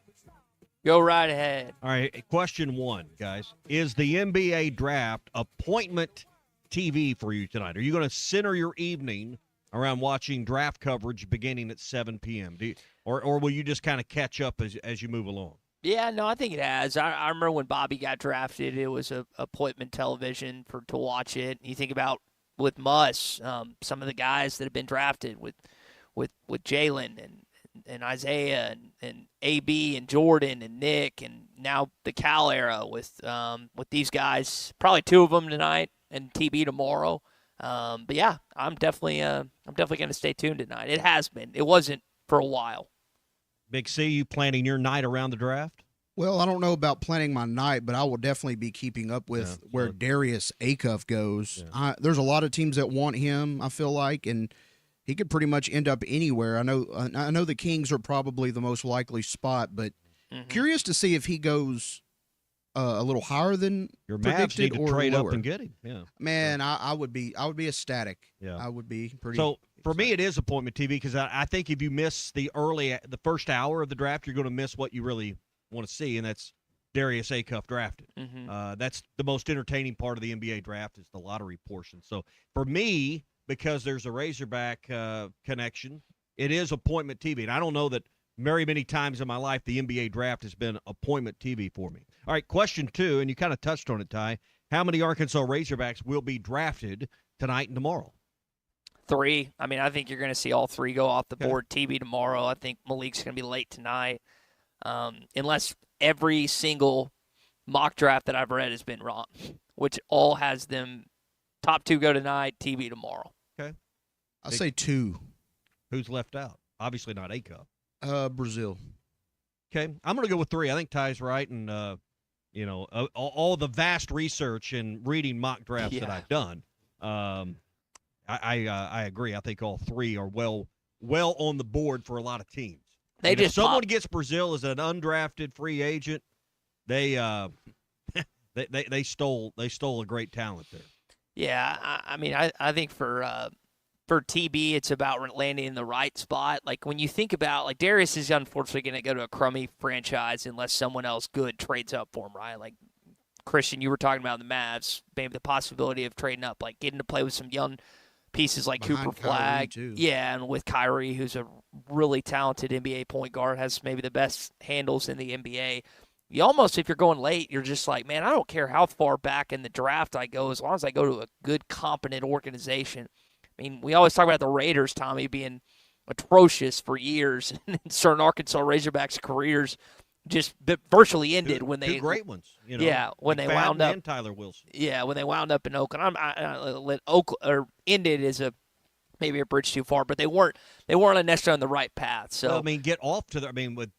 Go right ahead. All right, question 1, guys. Is the NBA draft appointment TV for you tonight? Are you going to center your evening around watching draft coverage beginning at 7 p.m.? Or will you just kind of catch up as you move along? Yeah, no, I think it has. I remember when Bobby got drafted, it was a appointment television to watch it. You think about with Muss, some of the guys that have been drafted with Jalen and Isaiah and AB and Jordan and Nick, and now the Cal era with these guys. Probably 2 of them tonight and TB tomorrow. But yeah, I'm definitely going to stay tuned tonight. It has been. It wasn't for a while. Big C, you planning your night around the draft? Well, I don't know about planning my night, but I will definitely be keeping up with where Darius Acuff goes. Yeah. There's a lot of teams that want him, I feel like, and he could pretty much end up anywhere. I know the Kings are probably the most likely spot, but curious to see if he goes a little higher than your predicted Mavs need to or trade lower. up and get him. Yeah, man, I would be ecstatic. Yeah, I would be pretty. So for me, it is appointment TV because I think if you miss the first hour of the draft, you're going to miss what you really want to see, and that's Darius Acuff drafted. That's the most entertaining part of the NBA draft is the lottery portion. So for me, because there's a Razorback connection, it is appointment TV. And I don't know that very many times in my life the NBA draft has been appointment TV for me. All right, question 2, and you kind of touched on it, Ty. How many Arkansas Razorbacks will be drafted tonight and tomorrow? 3. I mean, I think you're going to see all 3 go off the board. TB tomorrow. I think Malik's going to be late tonight. Unless every single mock draft that I've read has been wrong, which all has them top 2 go tonight, TB tomorrow. Okay. I say 2. Who's left out? Obviously not Acuff. Brazil. Okay. I'm going to go with 3. I think Ty's right. And, all the vast research and reading mock drafts that I've done, I agree. I think all 3 are well on the board for a lot of teams. If someone gets Brazil as an undrafted free agent, they stole a great talent there. Yeah, I mean, I think for TB, it's about landing in the right spot. Like when you think about, like Darius is unfortunately going to go to a crummy franchise unless someone else good trades up for him, right? Like Christian, you were talking about the Mavs, maybe the possibility of trading up, like getting to play with some young pieces like Behind Cooper Flagg. Kyrie, too. Yeah, and with Kyrie, who's a really talented NBA point guard, has maybe the best handles in the NBA. You almost, if you're going late, you're just like, man, I don't care how far back in the draft I go as long as I go to a good, competent organization. I mean, we always talk about the Raiders, Tommy, being atrocious for years, and certain Arkansas Razorbacks' careers just virtually ended when they 2 great ones. When they wound up and Tyler Wilson. Yeah, when they wound up in Oakland. Ended as maybe a bridge too far, but they weren't necessarily on the right path. So well, I mean, get off to the. I mean, with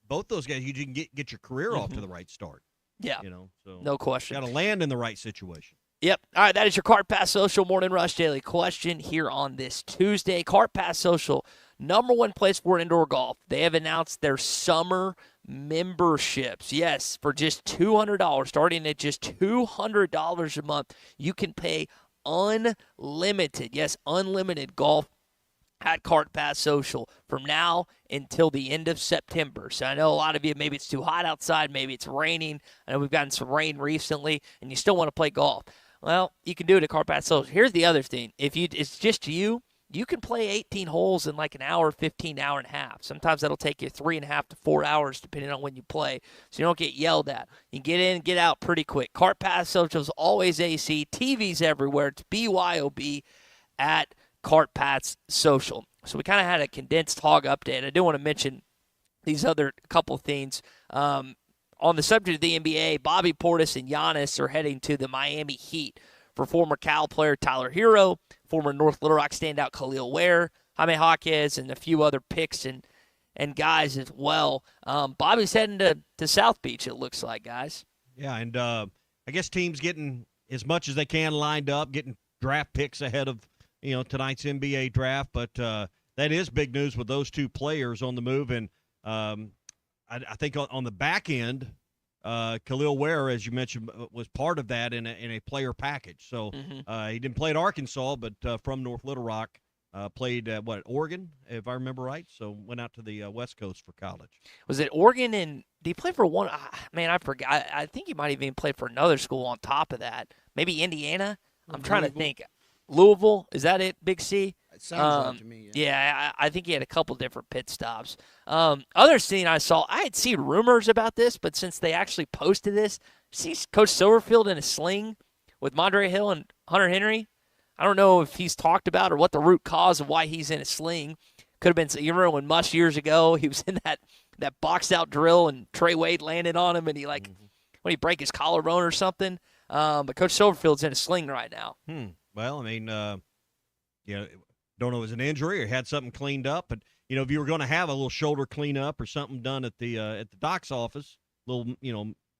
both those guys, you didn't get your career off to the right start. Yeah, so no question. Got to land in the right situation. Yep. All right, that is your Cart Pass Social Morning Rush Daily question here on this Tuesday. Cart Pass Social, #1 place for indoor golf. They have announced their summer memberships. Yes, for just $200, starting at just $200 a month, you can pay unlimited, yes, unlimited golf at Cart Pass Social from now until the end of September. So I know a lot of you, maybe it's too hot outside, maybe it's raining. I know we've gotten some rain recently, and you still want to play golf. Well, you can do it at Cart Pass Social. Here's the other thing. If it's just you can play 18 holes in like an hour, 15, hour and a half. Sometimes that'll take you 3.5 to 4 hours depending on when you play, so you don't get yelled at. You can get in and get out pretty quick. Cart Pass Social is always AC. TVs everywhere. It's BYOB at Cart Pass Social. So we kind of had a condensed hog update. I do want to mention these other couple things. On the subject of the NBA, Bobby Portis and Giannis are heading to the Miami Heat for former Cal player Tyler Hero, former North Little Rock standout Khalil Ware, Jaime Jaquez, and a few other picks and guys as well. Bobby's heading to South Beach, it looks like, guys. Yeah, and I guess teams getting as much as they can lined up, getting draft picks ahead of tonight's NBA draft. But that is big news with those two players on the move. And I think on the back end, Khalil Ware, as you mentioned, was part of that in a player package. So he didn't play at Arkansas, but from North Little Rock, played at Oregon, if I remember right. So went out to the West Coast for college. Was it Oregon? And did he play for one? Man, I forgot. I think he might have even played for another school on top of that. Maybe Indiana. I'm trying to think. Louisville, is that it? Big C. It sounds like to me. Yeah, I think he had a couple different pit stops. Other scene I saw, I had seen rumors about this, but since they actually posted this, see Coach Silverfield in a sling with Mondre Hill and Hunter Henry. I don't know if he's talked about or what the root cause of why he's in a sling. Could have been, you remember when Mush years ago, he was in that boxed out drill and Trey Wade landed on him and he when he break his collarbone or something. But Coach Silverfield's in a sling right now. Well, I mean, don't know if it was an injury or had something cleaned up, but if you were going to have a little shoulder cleanup or something done at the doc's office, little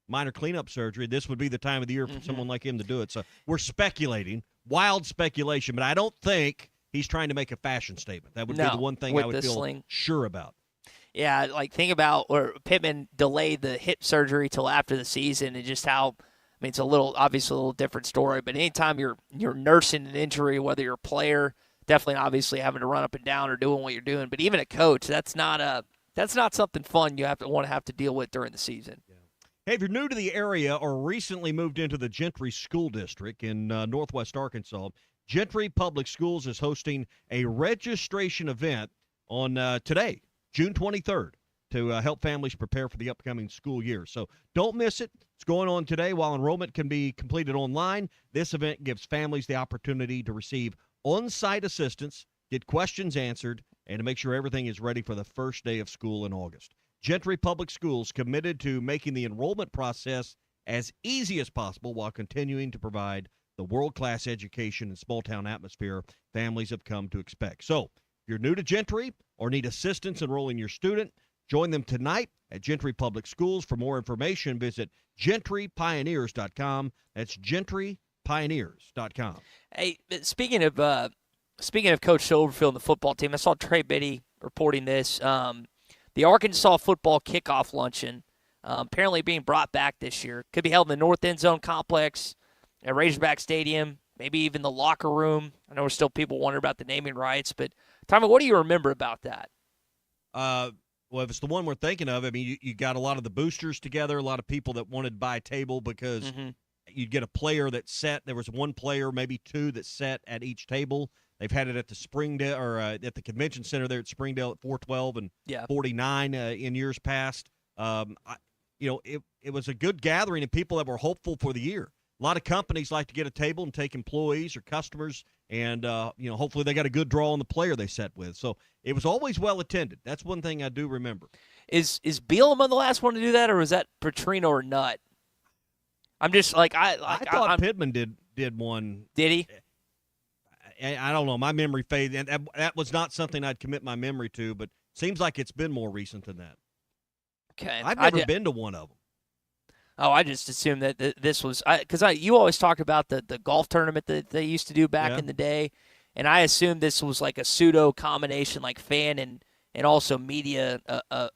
minor cleanup surgery, this would be the time of the year for someone like him to do it. So we're speculating, wild speculation, but I don't think he's trying to make a fashion statement. That would be the one thing I would feel sure about. Yeah, think about where Pittman delayed the hip surgery till after the season and just how. I mean, it's obviously a little different story, but anytime you're nursing an injury, whether you're a player, definitely obviously having to run up and down or doing what you're doing, but even a coach, that's not something fun you want to deal with during the season. Hey, if you're new to the area or recently moved into the Gentry School District in Northwest Arkansas, Gentry Public Schools is hosting a registration event on today, June 23rd. To help families prepare for the upcoming school year. So don't miss it. It's going on today. While enrollment can be completed online, this event gives families the opportunity to receive on-site assistance, get questions answered, and to make sure everything is ready for the first day of school in August. Gentry Public Schools committed to making the enrollment process as easy as possible while continuing to provide the world-class education and small-town atmosphere families have come to expect. So if you're new to Gentry or need assistance enrolling your student, join them tonight at Gentry Public Schools. For more information, visit gentrypioneers.com. That's gentrypioneers.com. Hey, speaking of Coach Silverfield and the football team, I saw Trey Biddy reporting this. The Arkansas football kickoff luncheon apparently being brought back this year. Could be held in the North End Zone complex at Razorback Stadium, maybe even the locker room. I know there's still people wondering about the naming rights, but Tommy, what do you remember about that? Well, if it's the one we're thinking of, I mean, you got a lot of the boosters together, a lot of people that wanted to buy a table because you'd get a player that sat. There was one player, maybe two, that sat at each table. They've had it at the Springdale or at the convention center there at Springdale at 412 and 49 in years past. It was a good gathering of people that were hopeful for the year. A lot of companies like to get a table and take employees or customers, and hopefully they got a good draw on the player they sat with. So it was always well attended. That's one thing I do remember. Is Bielema the last one to do that, or was that Petrino or Nutt? I'm just I thought Pittman did one. Did he? I don't know. My memory faded, and that was not something I'd commit my memory to. But seems like it's been more recent than that. Okay, I've never been to one of them. Oh, I just assumed that this was because you always talk about the golf tournament that they used to do back in the day, and I assumed this was like a pseudo combination, like fan and also media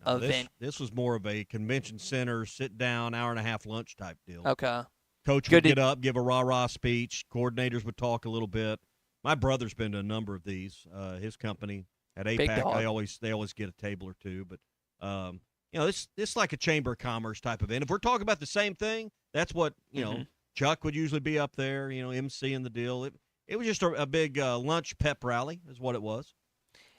event. This was more of a convention center, sit down, hour-and-a-half lunch type deal. Okay. Coach would get up, give a rah-rah speech. Coordinators would talk a little bit. My brother's been to a number of these. His company at APAC, they always get a table or two, but. This is like a Chamber of Commerce type event. If we're talking about the same thing, that's what, Chuck would usually be up there, emceeing the deal. It was just a big lunch pep rally is what it was.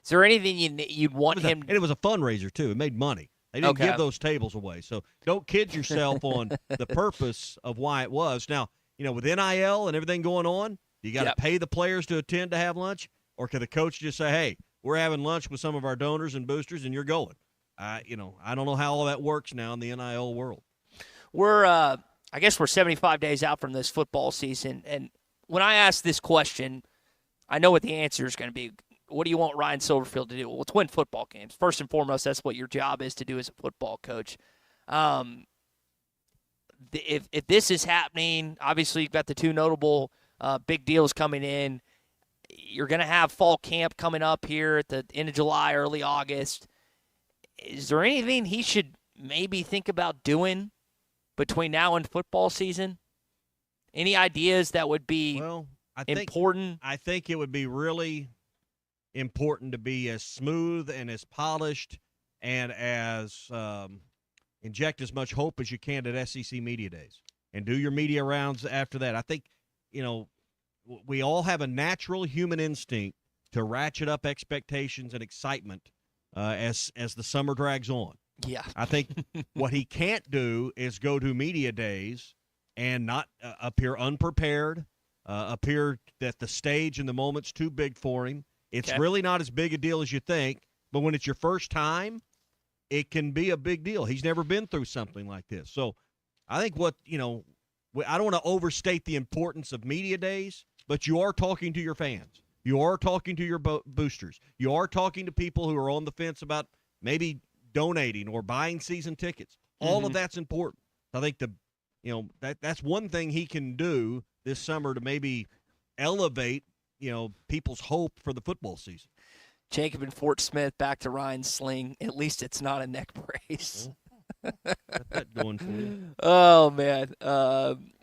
Is there anything you'd want him? And it was a fundraiser, too. It made money. They didn't give those tables away. So don't kid yourself on the purpose of why it was. Now, with NIL and everything going on, you got to pay the players to attend to have lunch? Or could the coach just say, hey, we're having lunch with some of our donors and boosters, and you're going? I don't know how all that works now in the NIL world. I guess we're 75 days out from this football season, and when I ask this question, I know what the answer is going to be. What do you want Ryan Silverfield to do? Well, it's win football games. First and foremost, that's what your job is to do as a football coach. If this is happening, obviously you've got the two notable big deals coming in. You're going to have fall camp coming up here at the end of July, early August. Is there anything he should maybe think about doing between now and football season? Any ideas that would be important? I think it would be really important to be as smooth and as polished and as inject as much hope as you can at SEC Media Days and do your media rounds after that. I think, we all have a natural human instinct to ratchet up expectations and excitement as the summer drags on. Yeah. I think what he can't do is go to media days and not appear unprepared, appear that the stage and the moment's too big for him. It's really not as big a deal as you think, but when it's your first time, it can be a big deal. He's never been through something like this. So I think I don't want to overstate the importance of media days, but you are talking to your fans. You are talking to your boosters. You are talking to people who are on the fence about maybe donating or buying season tickets. All of that's important. I think that's one thing he can do this summer to maybe elevate, people's hope for the football season. Jacob and Fort Smith back to Ryan Sling. At least it's not a neck brace. Got that going for you. Oh, man.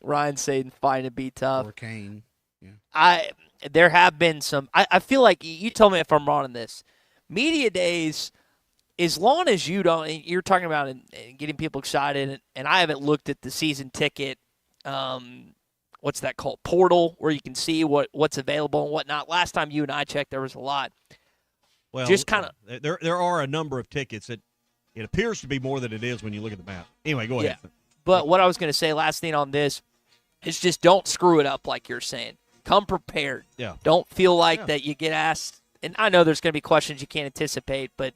Ryan saying fine to be tough. Or Kane. Yeah. There have been some. I feel like you tell me if I'm wrong on this. Media days, as long as you don't, you're talking about getting people excited, and I haven't looked at the season ticket. What's that called? Portal, where you can see what's available and whatnot. Last time you and I checked, there was a lot. Well, just kind of there are a number of tickets that it appears to be more than it is when you look at the map. Anyway, go ahead. But what I was going to say, last thing on this, is just don't screw it up like you're saying. Come prepared. Yeah. Don't feel like that you get asked. And I know there's going to be questions you can't anticipate, but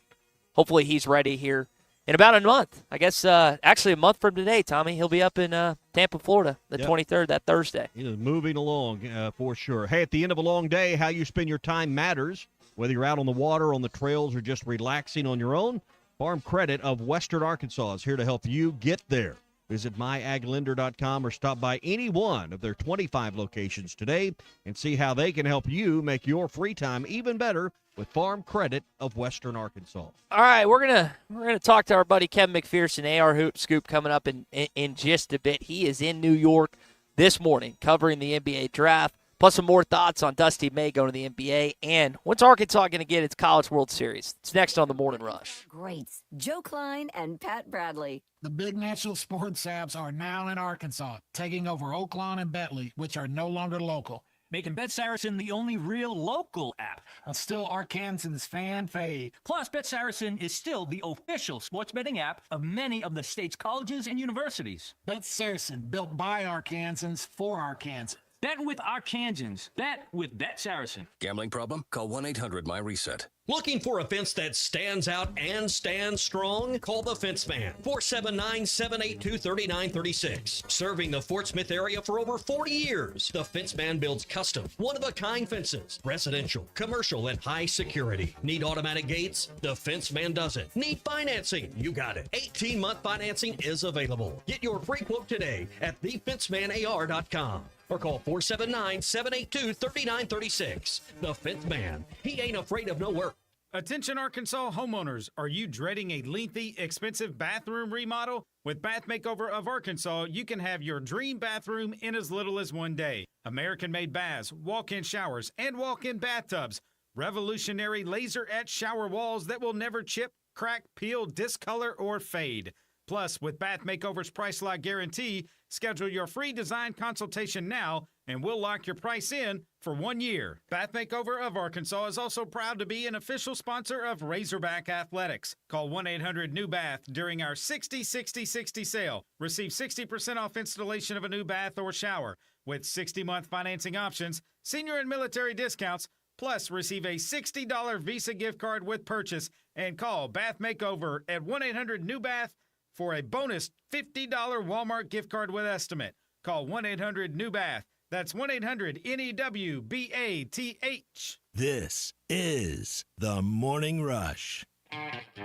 hopefully he's ready here in about a month. I guess actually a month from today, Tommy. He'll be up in Tampa, Florida, the 23rd, that Thursday. He is moving along for sure. Hey, at the end of a long day, how you spend your time matters. Whether you're out on the water, on the trails, or just relaxing on your own, Farm Credit of Western Arkansas is here to help you get there. Visit myaglender.com or stop by any one of their 25 locations today and see how they can help you make your free time even better with Farm Credit of Western Arkansas. All right, we're gonna talk to our buddy Kevin McPherson, AR Hoop Scoop, coming up in just a bit. He is in New York this morning covering the NBA draft, plus some more thoughts on Dusty May going to the NBA, and what's Arkansas going to get its College World Series? It's next on the Morning Rush. Greats. Joe Klein and Pat Bradley. The big national sports apps are now in Arkansas, taking over Oaklawn and Bentley, which are no longer local. Making Bet Saracen the only real local app. Still Arkansans' fan fave. Plus, Bet Saracen is still the official sports betting app of many of the state's colleges and universities. Bet Saracen, built by Arkansans for Arkansans. Bet with Arkansans. Bet with Bet Saracen. Gambling problem? Call 1-800-MY-RESET. Looking for a fence that stands out and stands strong? Call the Fence Man, 479-782-3936. Serving the Fort Smith area for over 40 years, the Fence Man builds custom, one-of-a-kind fences, residential, commercial, and high security. Need automatic gates? The Fence Man does it. Need financing? You got it. 18-month financing is available. Get your free quote today at thefencemanar.com. Or call 479-782-3936. The Fifth Man. He ain't afraid of no work. Attention Arkansas homeowners, are you dreading a lengthy, expensive bathroom remodel? With Bath Makeover of Arkansas, you can have your dream bathroom in as little as 1 day. American-made baths, walk-in showers, and walk-in bathtubs. Revolutionary laser-etched shower walls that will never chip, crack, peel, discolor, or fade. Plus, with Bath Makeover's Price Lock Guarantee, schedule your free design consultation now, and we'll lock your price in for 1 year. Bath Makeover of Arkansas is also proud to be an official sponsor of Razorback Athletics. Call 1-800-NEW-BATH during our 60-60-60 sale. Receive 60% off installation of a new bath or shower. With 60-month financing options, senior and military discounts, plus receive a $60 Visa gift card with purchase, and call Bath Makeover at 1-800-NEW-BATH for a bonus $50 Walmart gift card with estimate. Call 1-800-NEW-BATH. That's 1-800-NEWBATH. This is the Morning Rush.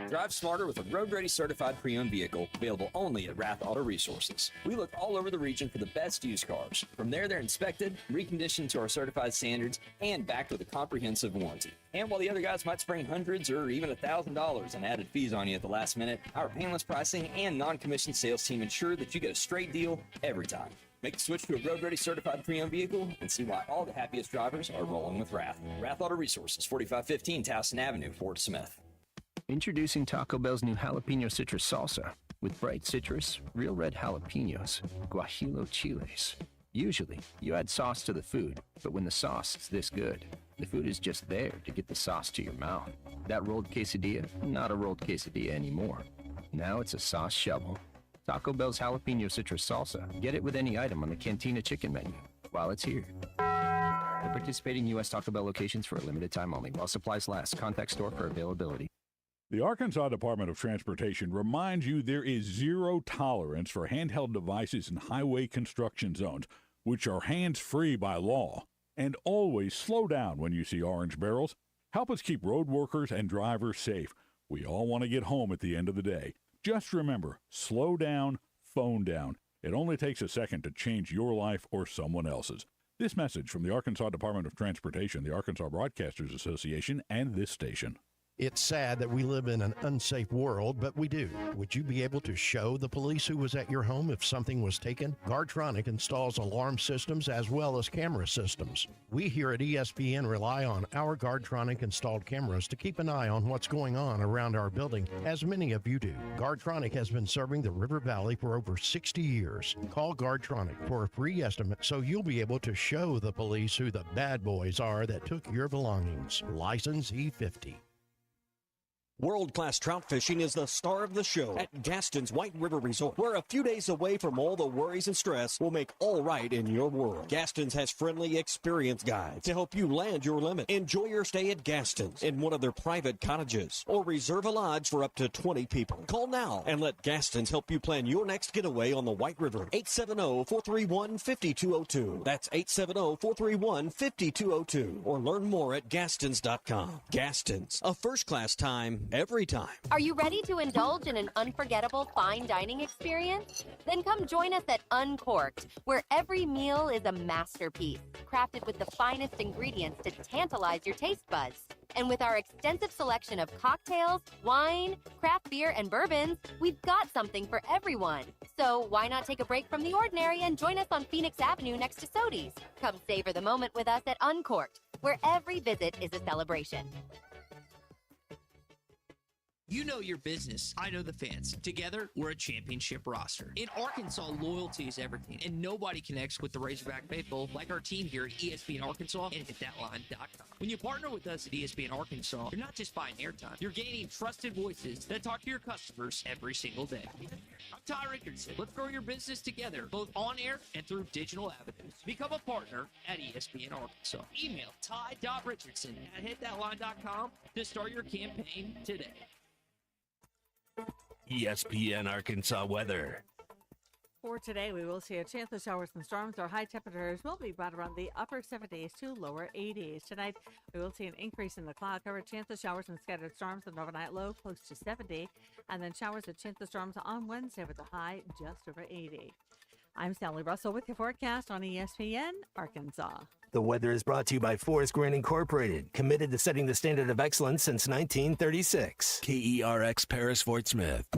Drive smarter with a road-ready certified pre-owned vehicle available only at Rath Auto Resources. We look all over the region for the best used cars. From there, they're inspected, reconditioned to our certified standards, and backed with a comprehensive warranty. And while the other guys might spring hundreds or even $1,000 in added fees on you at the last minute, our painless pricing and non-commissioned sales team ensure that you get a straight deal every time. Make the switch to a road-ready certified pre-owned vehicle and see why all the happiest drivers are rolling with Rath. Rath Auto Resources, 4515 Towson Avenue, Fort Smith. Introducing Taco Bell's new jalapeno citrus salsa with bright citrus, real red jalapenos, guajillo chiles. Usually, you add sauce to the food, but when the sauce is this good, the food is just there to get the sauce to your mouth. That rolled quesadilla, not a rolled quesadilla anymore. Now it's a sauce shovel. Taco Bell's jalapeno citrus salsa. Get it with any item on the Cantina chicken menu while it's here. At participating U.S. Taco Bell locations for a limited time only while supplies last. Contact store for availability. The Arkansas Department of Transportation reminds you there is zero tolerance for handheld devices in highway construction zones, which are hands-free by law. And always slow down when you see orange barrels. Help us keep road workers and drivers safe. We all want to get home at the end of the day. Just remember, slow down, phone down. It only takes a second to change your life or someone else's. This message from the Arkansas Department of Transportation, the Arkansas Broadcasters Association, and this station. It's sad that we live in an unsafe world, but we do. Would you be able to show the police who was at your home if something was taken? Guardtronic installs alarm systems as well as camera systems. We here at ESPN rely on our Guardtronic installed cameras to keep an eye on what's going on around our building, as many of you do. Guardtronic has been serving the River Valley for over 60 years. Call Guardtronic for a free estimate so you'll be able to show the police who the bad boys are that took your belongings. License E50. World-class trout fishing is the star of the show at Gaston's White River Resort, where a few days away from all the worries and stress will make all right in your world. Gaston's has friendly, experienced guides to help you land your limit. Enjoy your stay at Gaston's in one of their private cottages or reserve a lodge for up to 20 people. Call now and let Gaston's help you plan your next getaway on the White River. 870-431-5202. That's 870-431-5202. Or learn more at Gastons.com. Gaston's, a first-class time every time. Are you ready to indulge in an unforgettable fine dining experience? Then come join us at Uncorked, where every meal is a masterpiece, crafted with the finest ingredients to tantalize your taste buds. And with our extensive selection of cocktails, wine, craft beer, and bourbons, we've got something for everyone. So why not take a break from the ordinary and join us on Phoenix Avenue next to Sodi's? Come savor the moment with us at Uncorked, where every visit is a celebration. You know your business. I know the fans. Together, we're a championship roster. In Arkansas, loyalty is everything, and nobody connects with the Razorback faithful like our team here at ESPN Arkansas and HitThatLine.com. When you partner with us at ESPN Arkansas, you're not just buying airtime. You're gaining trusted voices that talk to your customers every single day. I'm Ty Richardson. Let's grow your business together, both on air and through digital avenues. Become a partner at ESPN Arkansas. Email ty.richardson@hitthatline.com to start your campaign today. ESPN Arkansas weather. For today, we will see a chance of showers and storms. Our high temperatures will be brought around the upper 70s to lower 80s. Tonight, we will see an increase in the cloud cover, chance of showers and scattered storms, an overnight low close to 70, and then showers and chance of storms on Wednesday with a high just over 80. I'm Sally Russell with your forecast on ESPN Arkansas. The weather is brought to you by Forest Grant Incorporated, committed to setting the standard of excellence since 1936. KERX Paris Fort Smith.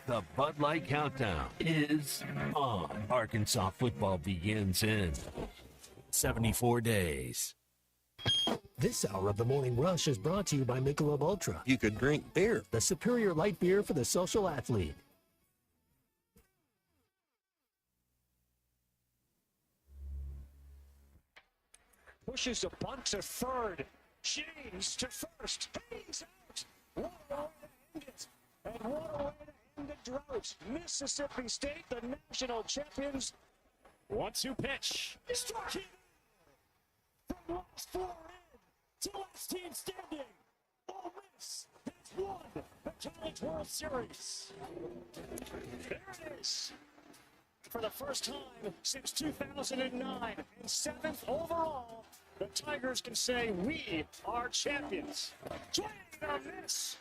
The Bud Light Countdown is on. Arkansas football begins in 74 days. This hour of the Morning Rush is brought to you by Michelob Ultra. You could drink beer. The superior light beer for the social athlete. Pushes a bunt to third. James to first. He's out. What a way to end it. And what a way to end the drought. Mississippi State, the national champions. 1-2 pitch. Struck him from last four in to last team standing. Ole Miss has won the College World Series. There it is. For the first time since 2009 and 7th overall, the Tigers can say we are champions. Swing and a miss.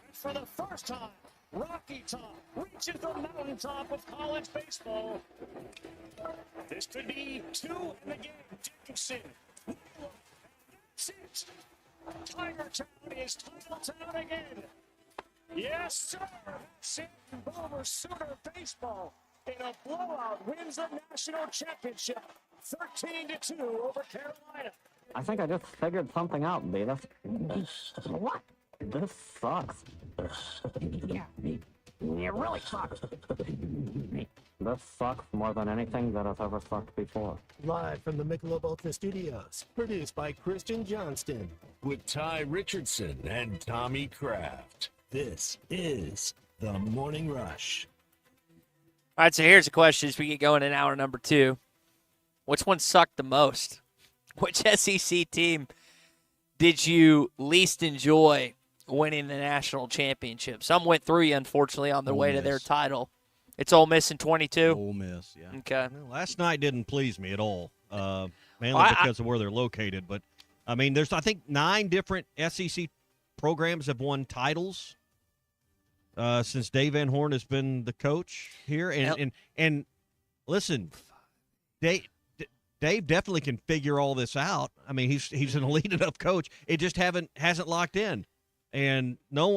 And for the first time, Rocky Top reaches the mountaintop of college baseball. This could be 2 in the game. Dickinson. That's it. Tiger Town is Title Town again. Yes, sir. Sam Bover Sooner baseball in a blowout wins the national championship 13-2 over Carolina. I think I just figured something out, Beavis. What? This sucks. Yeah, it really sucks. This sucks more than anything that has ever sucked before. Live from the Michelob Ultra Studios. Produced by Christian Johnston. With Ty Richardson and Tommy Kraft. This is the Morning Rush. All right, so here's a question as we get going in hour number 2. Which one sucked the most? Which SEC team did you least enjoy winning the national championship? Some went through you, unfortunately, on their way to their title. It's Ole Miss in 22? Ole Miss, yeah. Okay. Well, last night didn't please me at all, mainly because of where they're located. But, I mean, there's, I think, 9 different SEC programs have won titles since Dave Van Horn has been the coach here. And listen, Dave definitely can figure all this out. I mean, he's an elite enough coach. It just hasn't locked in. And no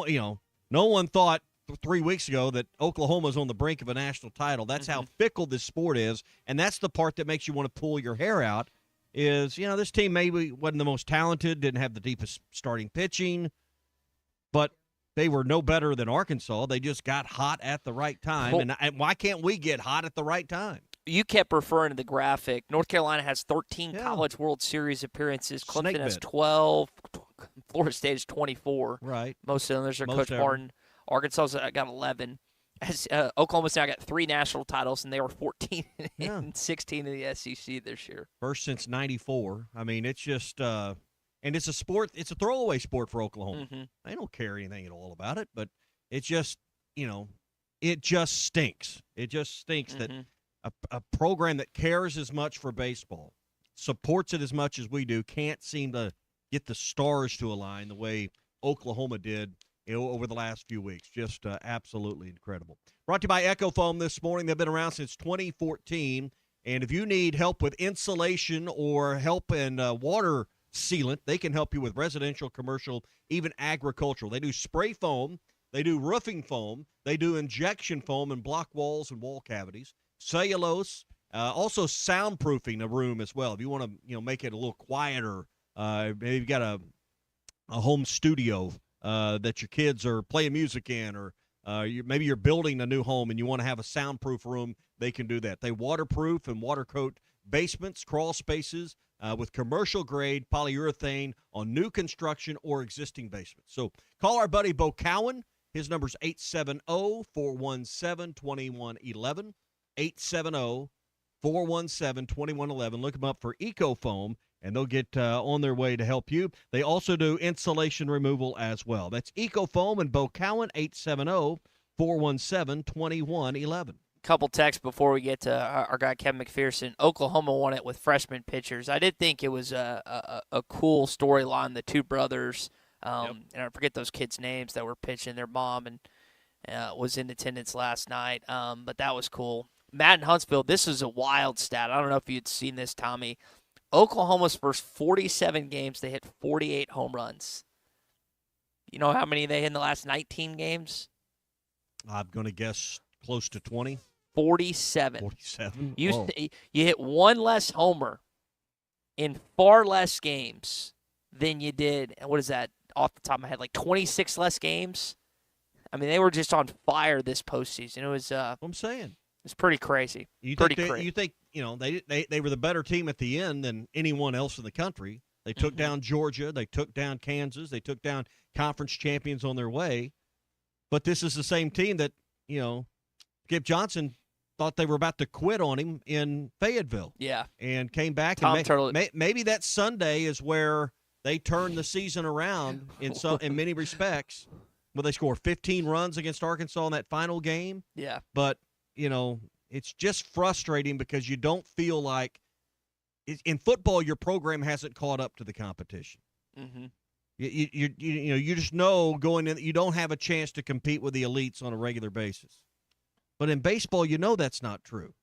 one thought 3 weeks ago that Oklahoma's on the brink of a national title. That's how fickle this sport is, and that's the part that makes you want to pull your hair out. Is this team maybe wasn't the most talented, didn't have the deepest starting pitching, but they were no better than Arkansas. They just got hot at the right time. Well, and why can't we get hot at the right time? You kept referring to the graphic. North Carolina has 13 College World Series appearances. Clemson has 12. Florida State is 24. Right. Most of them. There's Coach Martin. Arkansas's got 11. Oklahoma's now got 3 national titles, and they were 14 and 16 in the SEC this year. First since '94. I mean, it's just and it's a sport. It's a throwaway sport for Oklahoma. They don't care anything at all about it, but it just it just stinks. It just stinks that a program that cares as much for baseball, supports it as much as we do, can't seem to get the stars to align the way Oklahoma did over the last few weeks. Just absolutely incredible. Brought to you by Echo Foam this morning. They've been around since 2014. And if you need help with insulation or help in water sealant, they can help you with residential, commercial, even agricultural. They do spray foam. They do roofing foam. They do injection foam and block walls and wall cavities. Cellulose, also soundproofing a room as well. If you want to make it a little quieter, maybe you've got a home studio that your kids are playing music in, or maybe you're building a new home and you want to have a soundproof room, they can do that. They waterproof and water coat basements, crawl spaces with commercial-grade polyurethane on new construction or existing basements. So call our buddy Bo Cowan. His number's 870-417-2111, 870-417-2111. Look them up for EcoFoam, and they'll get on their way to help you. They also do insulation removal as well. That's EcoFoam and Bo Cowan, 870-417-2111. Couple texts before we get to our guy Kevin McPherson. Oklahoma won it with freshman pitchers. I did think it was a cool storyline. The two brothers, and I forget those kids' names that were pitching. Their mom and was in attendance last night, but that was cool. Matt in Huntsville, this is a wild stat. I don't know if you'd seen this, Tommy. Oklahoma's first 47 games, they hit 48 home runs. You know how many they hit in the last 19 games? I'm going to guess close to 20. 47. 47? You hit one less homer in far less games than you did, what is that, off the top of my head, like 26 less games? I mean, they were just on fire this postseason. It was I'm saying. It's pretty crazy. You think they were the better team at the end than anyone else in the country. They took down Georgia. They took down Kansas. They took down conference champions on their way. But this is the same team that, Skip Johnson thought they were about to quit on him in Fayetteville. Yeah. And came back. Maybe that Sunday is where they turned the season around in many respects. Well, they scored 15 runs against Arkansas in that final game. Yeah. But, it's just frustrating because you don't feel like in football your program hasn't caught up to the competition. Mm-hmm. You just know going in you don't have a chance to compete with the elites on a regular basis. But in baseball, that's not true.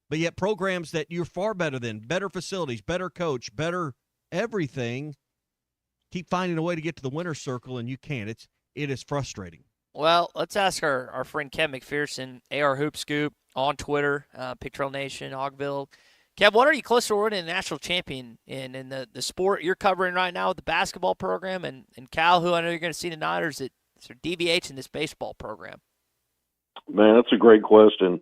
But yet programs that you're far better than, better facilities, better coach, better everything, keep finding a way to get to the winner's circle, and you can't. It is frustrating. Well, let's ask our friend Kev McPherson, AR Hoop Scoop, on Twitter, Pictrell Nation, Hogville. Kev, what are you close to winning a national champion in the sport you're covering right now with the basketball program, and Cal, who I know you're going to see tonight, or is it DVH in this baseball program? Man, that's a great question.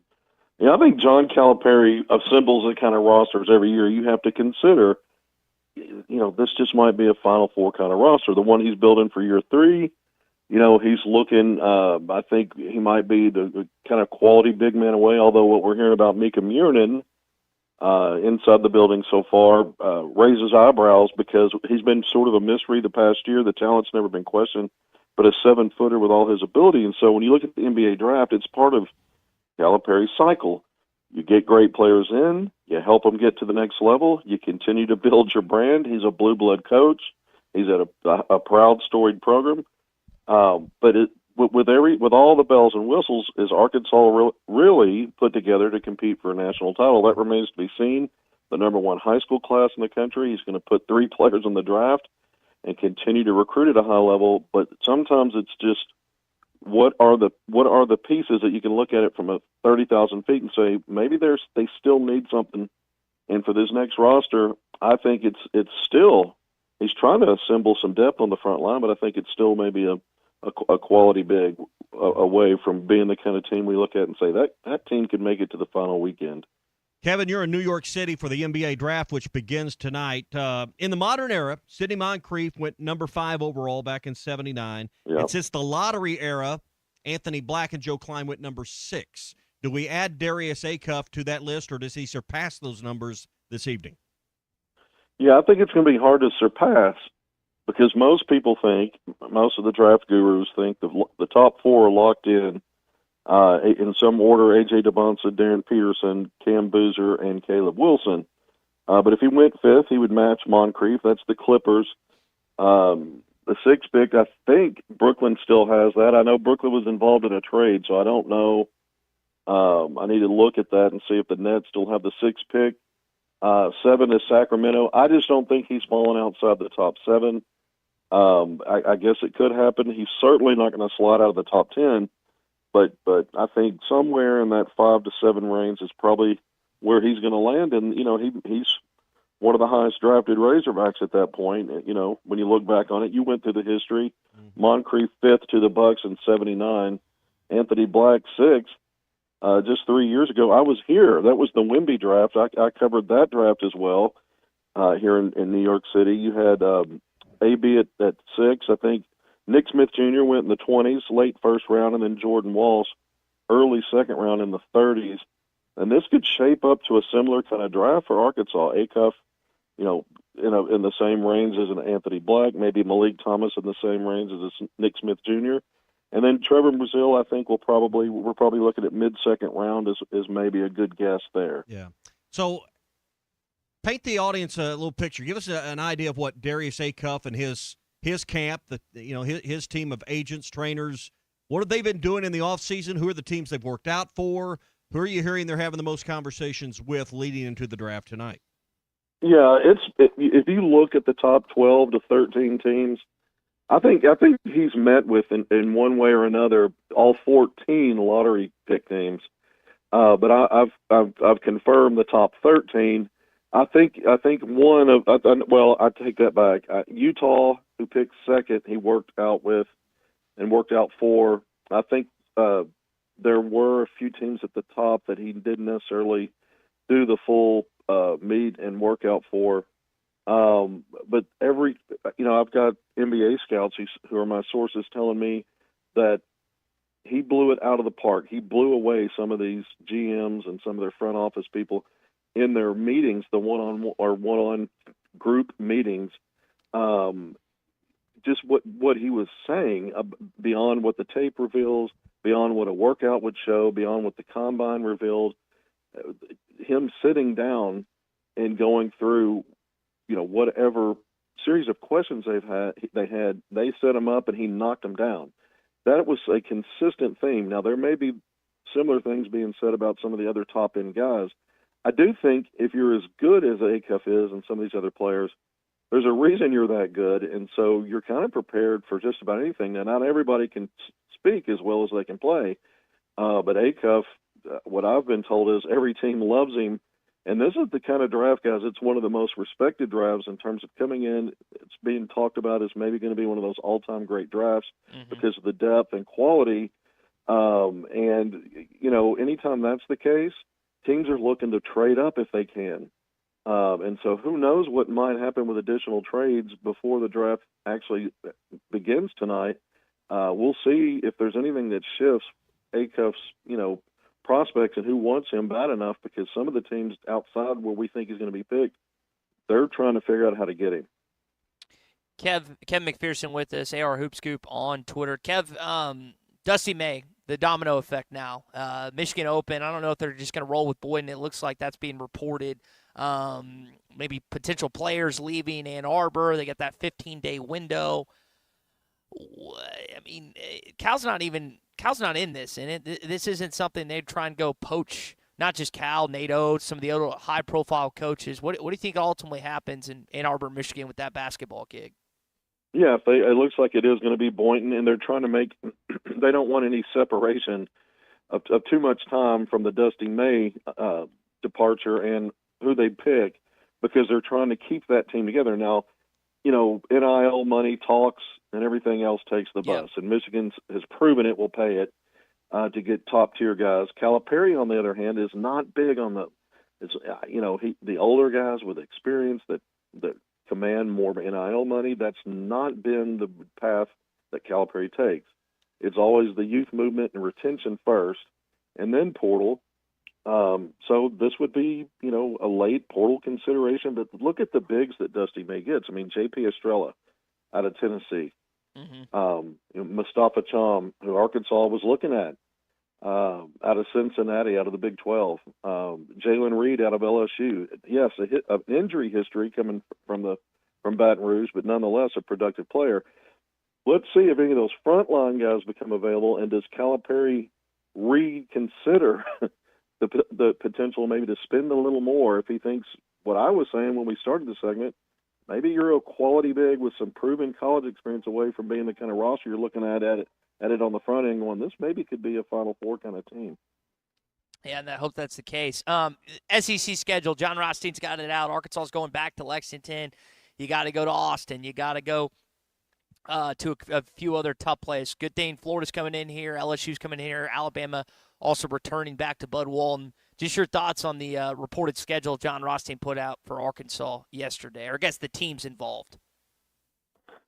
Yeah, I think John Calipari assembles the kind of rosters every year. You have to consider, this just might be a Final Four kind of roster. The one he's building for year 3, he's looking, I think he might be the kind of quality big man away, although what we're hearing about Mika Murnin inside the building so far raises eyebrows because he's been sort of a mystery the past year. The talent's never been questioned, but a 7-footer with all his ability. And so when you look at the NBA draft, it's part of Calipari's cycle. You get great players in, you help them get to the next level, you continue to build your brand. He's a blue blood coach. He's at a proud, storied program. But with all the bells and whistles, is Arkansas really put together to compete for a national title? That remains to be seen. The number 1 high school class in the country. He's going to put 3 players in the draft and continue to recruit at a high level. But sometimes it's just what are the pieces that you can look at it from 30,000 feet and say maybe they still need something. And for this next roster, I think it's still he's trying to assemble some depth on the front line, but I think it's still maybe a quality big away from being the kind of team we look at and say that team could make it to the final weekend. Kevin, you're in New York City for the NBA draft, which begins tonight. In the modern era, Sidney Moncrief went number 5 overall back in '79. Yep. And since the lottery era, Anthony Black and Joe Klein went number 6. Do we add Darius Acuff to that list, or does he surpass those numbers this evening? Yeah, I think it's going to be hard to surpass because most of the draft gurus think the top 4 are locked in some order: A.J. Debonsa, Darren Peterson, Cam Boozer, and Caleb Wilson. But if he went 5th, he would match Moncrief. That's the Clippers. The 6th pick, I think Brooklyn still has that. I know Brooklyn was involved in a trade, so I don't know. I need to look at that and see if the Nets still have the 6th pick. 7 is Sacramento. I just don't think he's fallen outside the top 7. I guess it could happen. He's certainly not going to slide out of the top 10, but I think somewhere in that 5 to 7 range is probably where he's going to land. And he's one of the highest drafted Razorbacks at that point. You know, when you look back on it, you went through the history. Moncrief 5th to the Bucks in '79, Anthony Black 6th. Just 3 years ago, I was here. That was the Wemby draft. I covered that draft as well here in New York City. You had AB at 6. I think Nick Smith Jr. went in the 20s, late first round, and then Jordan Walsh, early second round in the 30s. And this could shape up to a similar kind of draft for Arkansas. Acuff, you know, in the same range as an Anthony Black, maybe Malik Thomas in the same range as a Nick Smith Jr. And then Trevor Brazile, I think we're probably looking at mid-second round as maybe a good guess there. Yeah. So paint the audience a little picture. Give us an idea of what Darius Acuff and his camp, his team of agents, trainers, what have they been doing in the offseason? Who are the teams they've worked out for? Who are you hearing they're having the most conversations with leading into the draft tonight? Yeah, if you look at the top 12 to 13 teams, I think he's met with in one way or another all 14 lottery pick teams. But I've confirmed the top 13. I think one of I take that back. Utah, who picked second, he worked out with and worked out for. I think there were a few teams at the top that he didn't necessarily do the full meet and workout for. But I've got NBA scouts who are my sources telling me that he blew it out of the park. He blew away some of these GMs and some of their front office people in their meetings, the one-on group meetings. Just what he was saying beyond what the tape reveals, beyond what a workout would show, beyond what the combine revealed, him sitting down and going through, whatever series of questions they set him up and he knocked them down. That was a consistent theme. Now, there may be similar things being said about some of the other top-end guys. I do think if you're as good as Acuff is and some of these other players, there's a reason you're that good, and so you're kind of prepared for just about anything. Now, not everybody can speak as well as they can play, but Acuff, what I've been told is every team loves him, and this is the kind of draft, guys, it's one of the most respected drafts in terms of coming in. It's being talked about as maybe going to be one of those all-time great drafts because of the depth and quality. Anytime that's the case, teams are looking to trade up if they can. And so who knows what might happen with additional trades before the draft actually begins tonight. We'll see if there's anything that shifts Acuff's, prospects and who wants him bad enough, because some of the teams outside where we think he's going to be picked, they're trying to figure out how to get him. Kev McPherson with us, AR Hoop Scoop on Twitter. Kev, Dusty May, the domino effect now. Michigan Open, I don't know if they're just going to roll with Boyd, it looks like that's being reported. Maybe potential players leaving Ann Arbor. They got that 15-day window. I mean, Cal's not in this, and this isn't something they'd try and go poach. Not just Cal, Nate Oates, some of the other high-profile coaches. What do you think ultimately happens in Ann Arbor, Michigan, with that basketball gig? Yeah, it looks like it is going to be Boynton, and they're trying to make – they don't want any separation of too much time from the Dusty May departure and who they pick, because they're trying to keep that team together. Now, NIL money talks and everything else takes the bus, and Michigan has proven it will pay it to get top-tier guys. Calipari, on the other hand, is not big on the older guys with experience that command more NIL money. That's not been the path that Calipari takes. It's always the youth movement and retention first, and then portal. So this would be, a late portal consideration. But look at the bigs that Dusty May gets. I mean, J.P. Estrella out of Tennessee. Mustafa Cham, who Arkansas was looking at, out of Cincinnati, out of the Big 12. Jalen Reed out of LSU. Yes, an injury history coming from Baton Rouge, but nonetheless a productive player. Let's see if any of those frontline guys become available, and does Calipari reconsider the potential maybe to spend a little more if he thinks what I was saying when we started the segment, maybe you're a quality big with some proven college experience away from being the kind of roster you're looking at it on the front end going, this maybe could be a Final Four kind of team. Yeah, and I hope that's the case. SEC schedule, John Rothstein's got it out. Arkansas is going back to Lexington. You got to go to Austin. You got to go to a few other tough places. Good thing Florida's coming in here. LSU's coming in here. Alabama also returning back to Bud Walton. Just your thoughts on the reported schedule John Rothstein put out for Arkansas yesterday, or I guess the teams involved.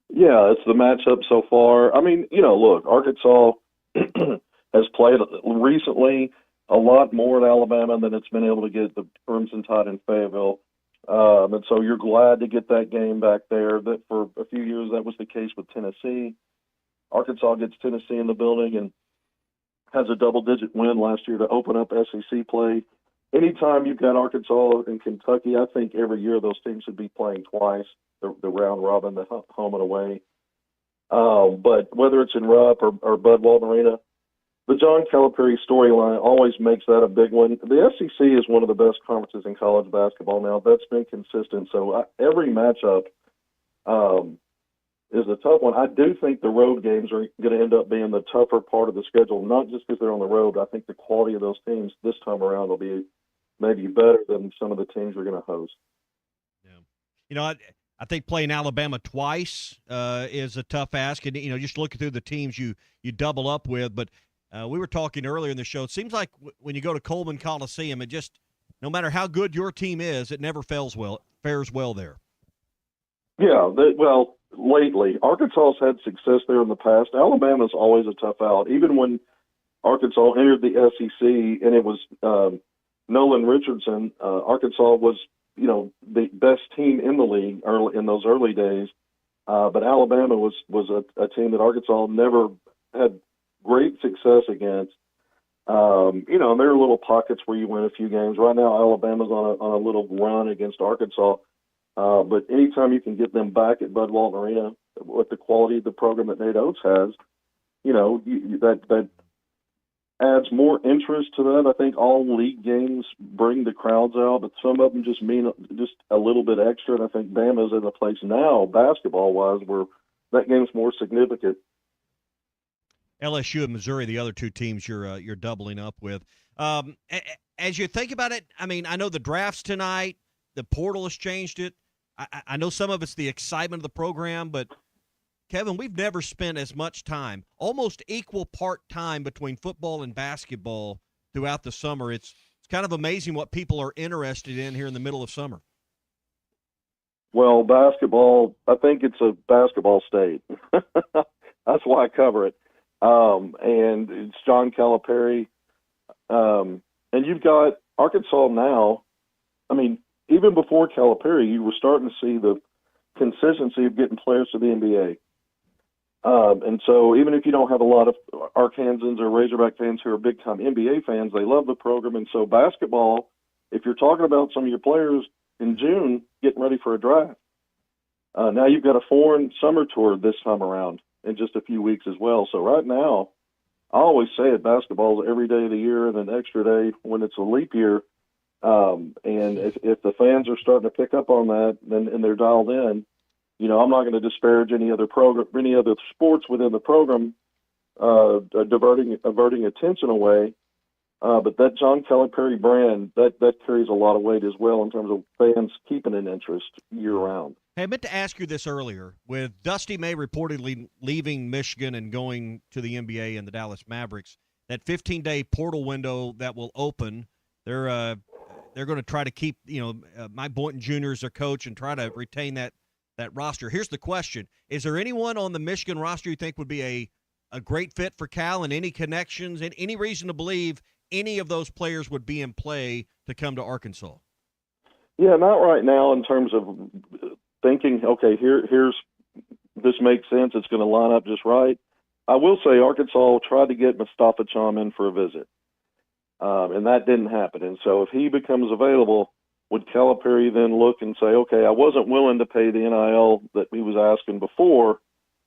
Yeah, it's the matchup so far. I mean, look, Arkansas has played recently a lot more at Alabama than it's been able to get the Crimson Tide in Fayetteville. And so you're glad to get that game back there. That for a few years that was the case with Tennessee. Arkansas gets Tennessee in the building and has a double-digit win last year to open up SEC play. Anytime you've got Arkansas and Kentucky, I think every year those teams should be playing twice, the round robin, the home and away. But whether it's in Rupp or Bud Walton Arena, the John Calipari storyline always makes that a big one. The SEC is one of the best conferences in college basketball now. That's been consistent. So every matchup is a tough one. I do think the road games are going to end up being the tougher part of the schedule, not just because they're on the road. I think the quality of those teams this time around will be maybe better than some of the teams we're going to host. I think playing Alabama twice is a tough ask. And, just looking through the teams you double up with. But we were talking earlier in the show. It seems like when you go to Coleman Coliseum, it just, no matter how good your team is, it never fares well there. Yeah, lately, Arkansas's had success there in the past. Alabama's always a tough out. Even when Arkansas entered the SEC and it was Nolan Richardson, Arkansas was, the best team in the league in those early days. But Alabama was a team that Arkansas never had great success against. And there are little pockets where you win a few games. Right now, Alabama's on a little run against Arkansas. But anytime you can get them back at Bud Walton Arena with the quality of the program that Nate Oates has, that adds more interest to that. I think all league games bring the crowds out, but some of them just mean just a little bit extra. And I think Bama's in a place now, basketball-wise, where that game's more significant. LSU and Missouri, the other two teams you're doubling up with. As you think about it, I mean, I know the draft's tonight. The portal has changed it. I know some of it's the excitement of the program, but Kevin, we've never spent as much time, almost equal part time between football and basketball throughout the summer. It's kind of amazing what people are interested in here in the middle of summer. Well, basketball, I think it's a basketball state. That's why I cover it. And it's John Calipari. And you've got Arkansas now. I mean, even before Calipari, you were starting to see the consistency of getting players to the NBA. And so even if you don't have a lot of Arkansans or Razorback fans who are big-time NBA fans, they love the program. And so basketball, if you're talking about some of your players in June getting ready for a draft, now you've got a foreign summer tour this time around in just a few weeks as well. So right now, I always say it, basketball is every day of the year and an extra day when it's a leap year. And if the fans are starting to pick up on that and they're dialed in, I'm not going to disparage any other program, any other sports within the program, averting attention away. But that John Calipari brand, that carries a lot of weight as well in terms of fans keeping an interest year round. Hey, I meant to ask you this earlier. With Dusty May reportedly leaving Michigan and going to the NBA and the Dallas Mavericks, that 15-day portal window that will open, they're going to try to keep, Mike Boynton Jr. as their coach and try to retain that roster. Here's the question. Is there anyone on the Michigan roster you think would be a great fit for Cal, and any connections and any reason to believe any of those players would be in play to come to Arkansas? Yeah, not right now in terms of thinking, okay, here's this makes sense. It's going to line up just right. I will say Arkansas tried to get Mustafa Cham in for a visit, and that didn't happen. And so if he becomes available, would Calipari then look and say, okay, I wasn't willing to pay the NIL that he was asking before?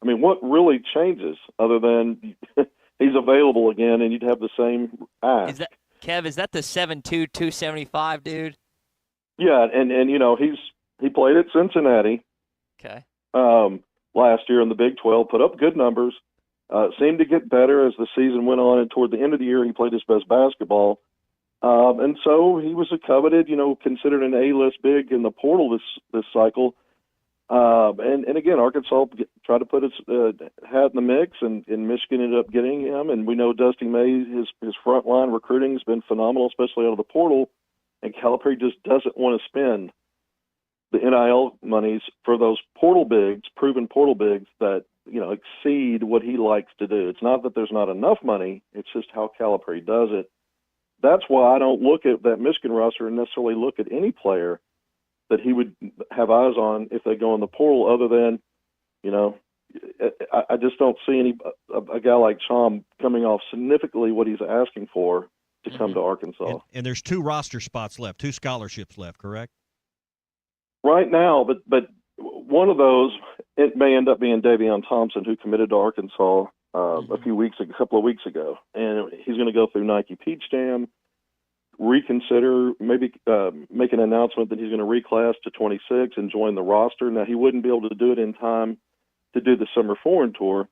I mean, what really changes other than he's available again and you'd have the same ask? Is that the 7'2", 275 dude? Yeah, and he played at Cincinnati. Okay. Last year in the Big 12, put up good numbers, seemed to get better as the season went on, and toward the end of the year he played his best basketball. And so he was a coveted, considered an A-list big in the portal this cycle. And again, Arkansas tried to put its hat in the mix, and Michigan ended up getting him. And we know Dusty May, his front line recruiting has been phenomenal, especially out of the portal. And Calipari just doesn't want to spend the NIL monies for those portal bigs, proven portal bigs that exceed what he likes to do. It's not that there's not enough money; it's just how Calipari does it. That's why I don't look at that Michigan roster and necessarily look at any player that he would have eyes on if they go in the portal, other than, I just don't see a guy like Chom coming off significantly what he's asking for to come to Arkansas. And there's 2 roster spots left, 2 scholarships left, correct? Right now, but one of those, it may end up being Davion Thompson, who committed to Arkansas a couple of weeks ago, and he's going to go through Nike Peach Jam, reconsider, maybe make an announcement that he's going to reclass to 26 and join the roster. Now, he wouldn't be able to do it in time to do the summer foreign tour,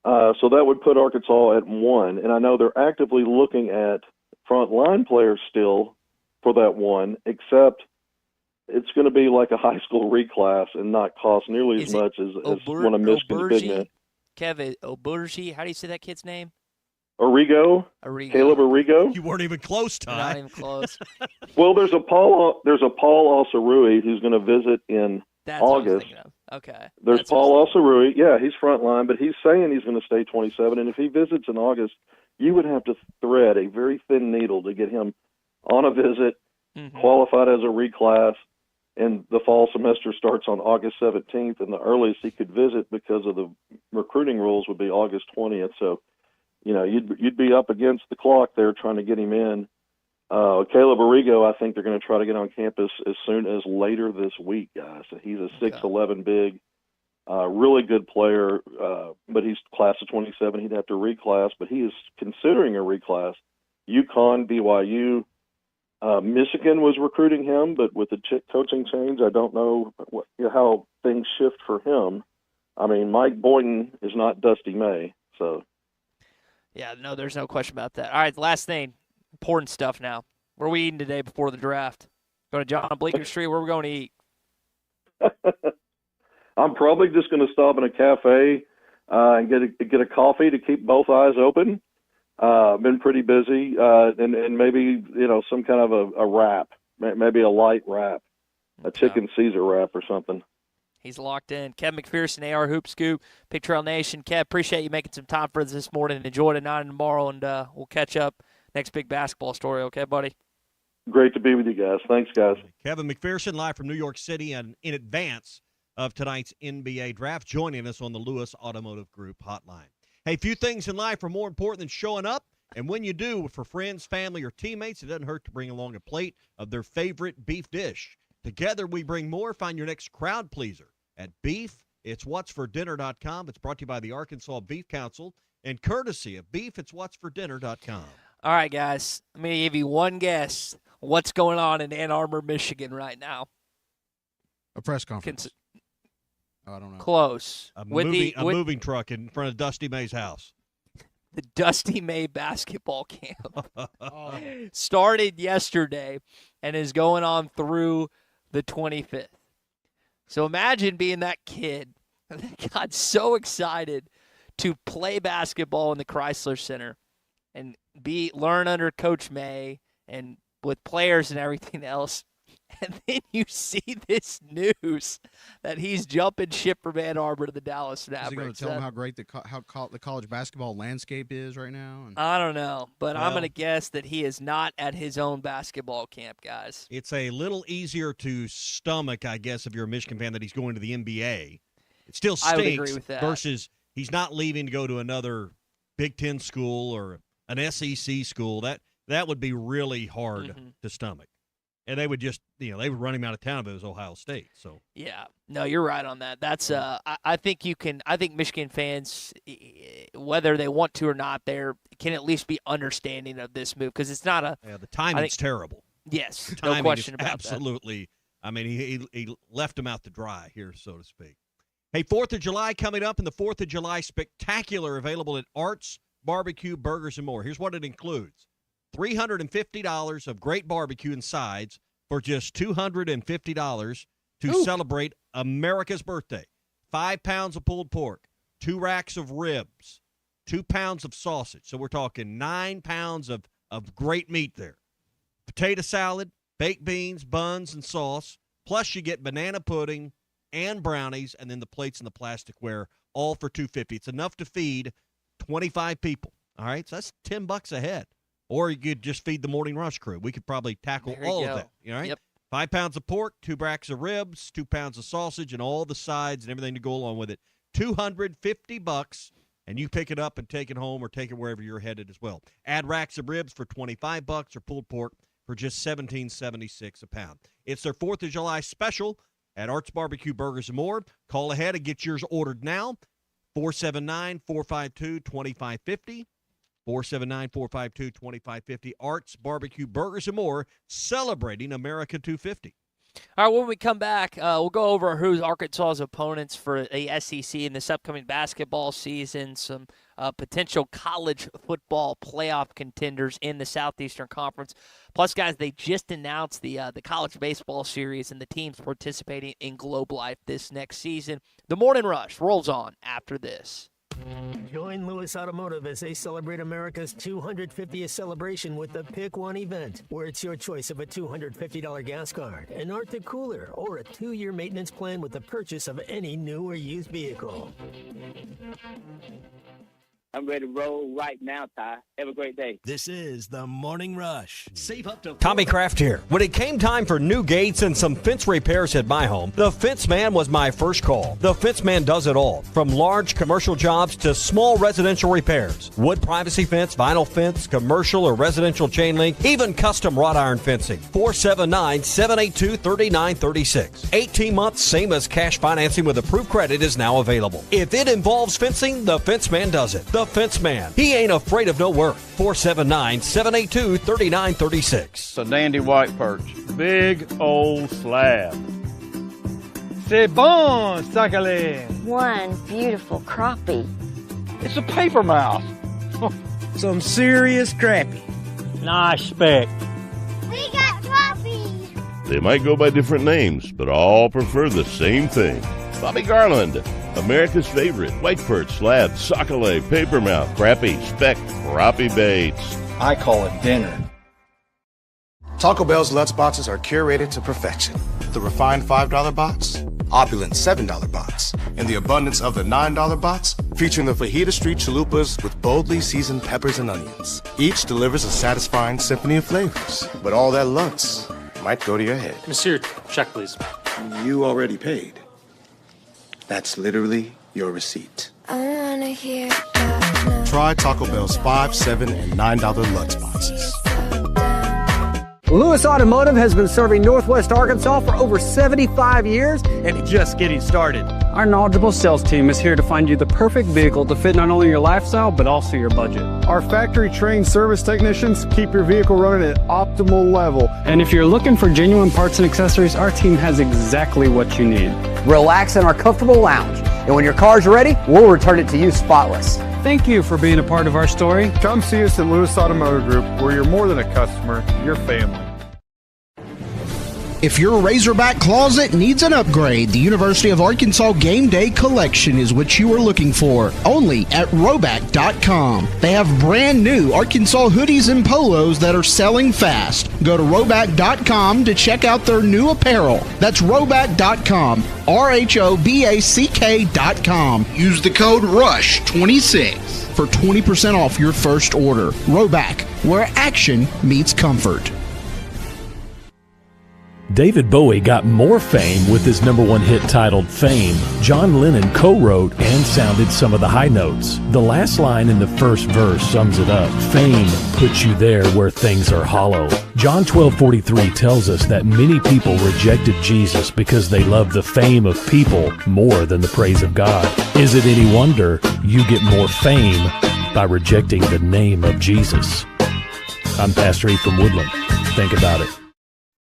so that would put Arkansas at 1. And I know they're actively looking at front line players still for that 1, except it's going to be like a high school reclass and not cost nearly as much as one of Michigan's big men. Kevin Oburgi, how do you say that kid's name? Caleb Arrigo. You weren't even close, Ty. Not even close. Well, there's a Paul Osarui who's going to visit in That's what I was August. thinking of. Okay. There's Paul Osarui. Yeah, he's front line, but he's saying he's going to stay 27. And if he visits in August, you would have to thread a very thin needle to get him on a visit, qualified as a reclass. And the fall semester starts on August 17th, and the earliest he could visit because of the recruiting rules would be August 20th. So, you'd be up against the clock there trying to get him in. Caleb Arrigo, I think they're going to try to get on campus as soon as later this week, guys. So he's a 6'11" big, really good player, but he's class of 27. He'd have to reclass, but he is considering a reclass. UConn, BYU, Michigan was recruiting him, but with the coaching change, I don't know how things shift for him. I mean, Mike Boynton is not Dusty May, so. Yeah, no, there's no question about that. All right, last thing, important stuff now. Where are we eating today before the draft? Going to John Bleecker Street? Where are we going to eat? I'm probably just going to stop in a cafe and get a coffee to keep both eyes open. Been pretty busy, and maybe some kind of a wrap, maybe a light wrap, a chicken Caesar wrap or something. He's locked in. Kev McPherson, AR Hoop Scoop, Big Trail Nation. Kev, appreciate you making some time for us this morning. Enjoy tonight and tomorrow, and we'll catch up next big basketball story. Okay, buddy? Great to be with you guys. Thanks, guys. Kevin McPherson, live from New York City and in advance of tonight's NBA draft, joining us on the Lewis Automotive Group hotline. Hey, few things in life are more important than showing up. And when you do, for friends, family, or teammates, it doesn't hurt to bring along a plate of their favorite beef dish. Together, we bring more. Find your next crowd pleaser at beefitswhatsfordinner.com. It's brought to you by the Arkansas Beef Council and courtesy of beefitswhatsfordinner.com. All right, guys. I'm going to give you one guess. What's going on in Ann Arbor, Michigan right now? A press conference. I don't know. Close. A moving truck in front of Dusty May's house. The Dusty May basketball camp started yesterday and is going on through the 25th. So imagine being that kid that got so excited to play basketball in the Chrysler Center and learn under Coach May and with players and everything else. And then you see this news that he's jumping ship from Ann Arbor to the Dallas Mavericks. Is he going to tell them how great the college basketball landscape is right now? I don't know, but I'm going to guess that he is not at his own basketball camp, guys. It's a little easier to stomach, I guess, if you're a Michigan fan, that he's going to the NBA. It still stinks. I would agree with that. Versus he's not leaving to go to another Big Ten school or an SEC school. That would be really hard to stomach. And they would just, they would run him out of town if it was Ohio State. So yeah, no, you're right on that. That's I think Michigan fans, whether they want to or not, can at least be understanding of this move because it's not the timing's terrible. Yes, no question about absolutely. That. I mean, he left him out to dry here, so to speak. Hey, 4th of July coming up, and the 4th of July Spectacular available at Arts Barbecue, Burgers, and more. Here's what it includes. $350 of great barbecue and sides for just $250 to celebrate America's birthday. 5 pounds of pulled pork, 2 racks of ribs, 2 pounds of sausage. So we're talking 9 pounds of great meat there. Potato salad, baked beans, buns, and sauce. Plus you get banana pudding and brownies, and then the plates and the plasticware, all for $250. It's enough to feed 25 people. All right, so that's $10 a head. Or you could just feed the Morning Rush crew. We could probably tackle all of that. All right? Yep. 5 pounds of pork, 2 racks of ribs, 2 pounds of sausage, and all the sides and everything to go along with it. $250, and you pick it up and take it home or take it wherever you're headed as well. Add racks of ribs for $25 or pulled pork for just $17.76 a pound. It's their 4th of July special at Arts Barbecue Burgers and More. Call ahead and get yours ordered now. 479-452-2550. 479-452-2550. Arts Barbecue Burgers and More, celebrating America 250. All right, when we come back, we'll go over who's Arkansas's opponents for the SEC in this upcoming basketball season, some potential college football playoff contenders in the Southeastern Conference. Plus, guys, they just announced the college baseball series and the teams participating in Globe Life this next season. The Morning Rush rolls on after this. Join Lewis Automotive as they celebrate America's 250th celebration with the Pick One event, where it's your choice of a $250 gas card, an Arctic cooler, or a 2-year maintenance plan with the purchase of any new or used vehicle. I'm ready to roll right now, Ty. Have a great day. This is the Morning Rush. Save up to Tommy Kraft here. When it came time for new gates and some fence repairs at my home, the Fence Man was my first call. The Fence Man does it all, from large commercial jobs to small residential repairs. Wood privacy fence, vinyl fence, commercial or residential chain link, even custom wrought iron fencing. 479-782-3936. 18 months, same as cash financing with approved credit is now available. If it involves fencing, the Fence Man does it. The Fence Man. He ain't afraid of no work. 479-782-3936. It's a dandy white perch. Big old slab. C'est bon, sacalé. One beautiful crappie. It's a paper mouse. Some serious crappie. Nice speck. We got crappie. They might go by different names, but all prefer the same thing. Bobby Garland, America's favorite white perch, slab, sockeye, papermouth, crappie, speck, crappie baits. I call it dinner. Taco Bell's Lutz boxes are curated to perfection. The refined $5 box, opulent $7 box, and the abundance of the $9 box, featuring the Fajita Street chalupas with boldly seasoned peppers and onions. Each delivers a satisfying symphony of flavors, but all that Lutz might go to your head. Monsieur, check please. You already paid. That's literally your receipt. I wanna hear Try Taco Bell's $5, $7, and $9 Lutz boxes. Lewis Automotive has been serving Northwest Arkansas for over 75 years and just getting started. Our knowledgeable sales team is here to find you the perfect vehicle to fit not only your lifestyle, but also your budget. Our factory-trained service technicians keep your vehicle running at optimal level. And if you're looking for genuine parts and accessories, our team has exactly what you need. Relax in our comfortable lounge, and when your car's ready, we'll return it to you spotless. Thank you for being a part of our story. Come see us at Lewis Automotive Group, where you're more than a customer, you're family. If your Razorback closet needs an upgrade, the University of Arkansas Game Day Collection is what you are looking for, only at Roback.com. They have brand new Arkansas hoodies and polos that are selling fast. Go to Roback.com to check out their new apparel. That's Roback.com, RHOBACK.com. Use the code RUSH26 for 20% off your first order. Roback, where action meets comfort. David Bowie got more fame with his #1 hit titled Fame. John Lennon co-wrote and sounded some of the high notes. The last line in the first verse sums it up. Fame puts you there where things are hollow. John 12:43 tells us that many people rejected Jesus because they loved the fame of people more than the praise of God. Is it any wonder you get more fame by rejecting the name of Jesus? I'm Pastor E from Woodland. Think about it.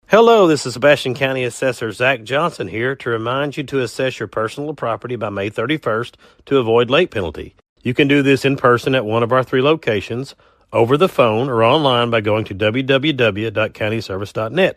Hello, this is Sebastian County Assessor Zach Johnson here to remind you to assess your personal property by May 31st to avoid late penalty. You can do this in person at one of our 3 locations, over the phone or online by going to www.countyservice.net.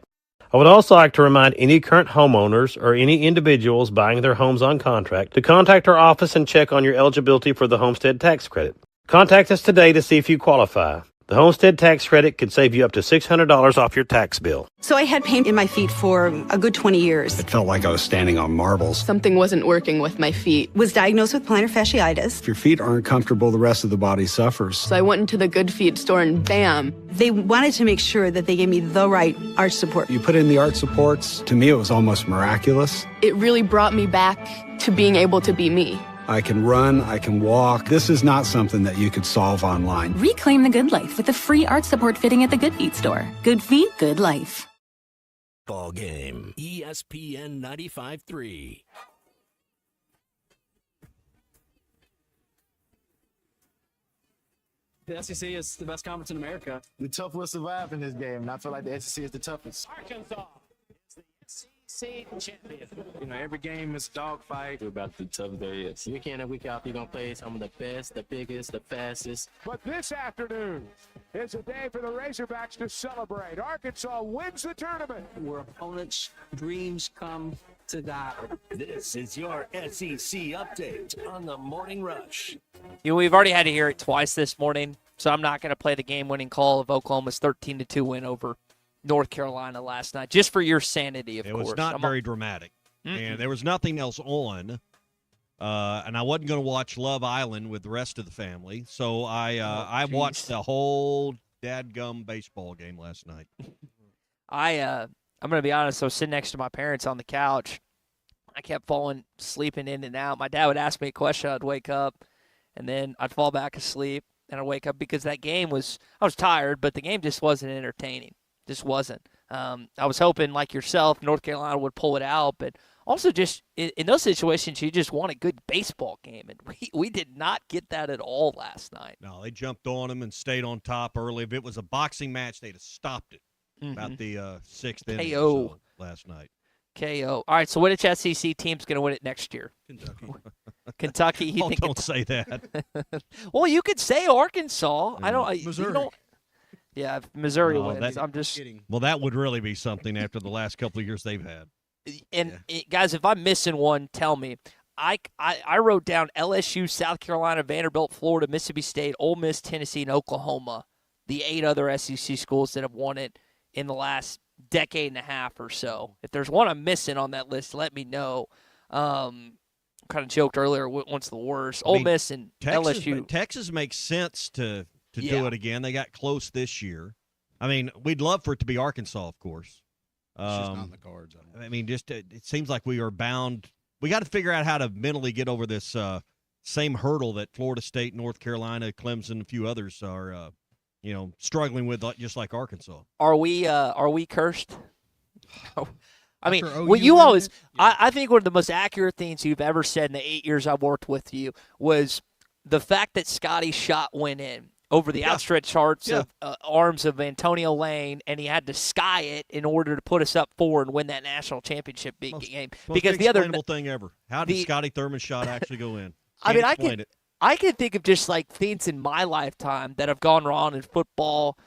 I would also like to remind any current homeowners or any individuals buying their homes on contract to contact our office and check on your eligibility for the homestead tax credit. Contact us today to see if you qualify. The homestead tax credit could save you up to $600 off your tax bill. So I had pain in my feet for a good 20 years. It felt like I was standing on marbles. Something wasn't working with my feet. Was diagnosed with plantar fasciitis. If your feet aren't comfortable, the rest of the body suffers. So I went into the Good Feet store and bam. They wanted to make sure that they gave me the right arch support. You put in the arch supports. To me, it was almost miraculous. It really brought me back to being able to be me. I can run, I can walk. This is not something that you could solve online. Reclaim the good life with a free arch support fitting at the Good Feet store. Good feet, good life. Ball game. ESPN 95.3. The SEC is the best conference in America. The tough will survive in this game, and I feel like the SEC is the toughest. Arkansas is the SEC champion. You know, every game is a dogfight. We're about the toughest there is. Week in and week out, you're going to play some of the best, the biggest, the fastest. But this afternoon is a day for the Razorbacks to celebrate. Arkansas wins the tournament. Where opponents' dreams come to die. This is your SEC update on the Morning Rush. You know, we've already had to hear it twice this morning, so I'm not going to play the game-winning call of Oklahoma's 13-2 win over North Carolina last night, just for your sanity, of course. It was not very dramatic, and there was nothing else on, and I wasn't going to watch Love Island with the rest of the family, so I watched the whole dadgum baseball game last night. I'm going to be honest, I was sitting next to my parents on the couch. I kept sleeping in and out. My dad would ask me a question, I'd wake up, and then I'd fall back asleep, and I'd wake up because I was tired, but the game just wasn't entertaining. Just wasn't. I was hoping, like yourself, North Carolina would pull it out, but also just in those situations, you just want a good baseball game, and we did not get that at all last night. No, they jumped on them and stayed on top early. If it was a boxing match, they'd have stopped it. About the sixth inning or so last night. KO. All right, so which SEC team's going to win it next year? Kentucky. Kentucky. Don't say that. Well, you could say Arkansas. Missouri. Yeah, if Missouri wins. I'm just kidding. Well, that would really be something after the last couple of years they've had. And guys, if I'm missing one, tell me. I wrote down LSU, South Carolina, Vanderbilt, Florida, Mississippi State, Ole Miss, Tennessee, and Oklahoma. The 8 other SEC schools that have won it in the last decade and a half or so. If there's one I'm missing on that list, let me know. Kind of joked earlier, what's the worst? Ole Miss and LSU. Texas makes sense to do it again. They got close this year. I mean, we'd love for it to be Arkansas, of course. It's just not in the cards. I mean, just it seems like we are bound. We got to figure out how to mentally get over this same hurdle that Florida State, North Carolina, Clemson, a few others are struggling with, just like Arkansas. Are we cursed? I mean, you always. I think one of the most accurate things you've ever said in the 8 years I've worked with you was the fact that Scotty's shot went in over the outstretched arms of Antonio Lane, and he had to sky it in order to put us up 4 and win that national championship game. Because the other thing ever. How did Scotty Thurman's shot actually go in? I can think of just like things in my lifetime that have gone wrong in football,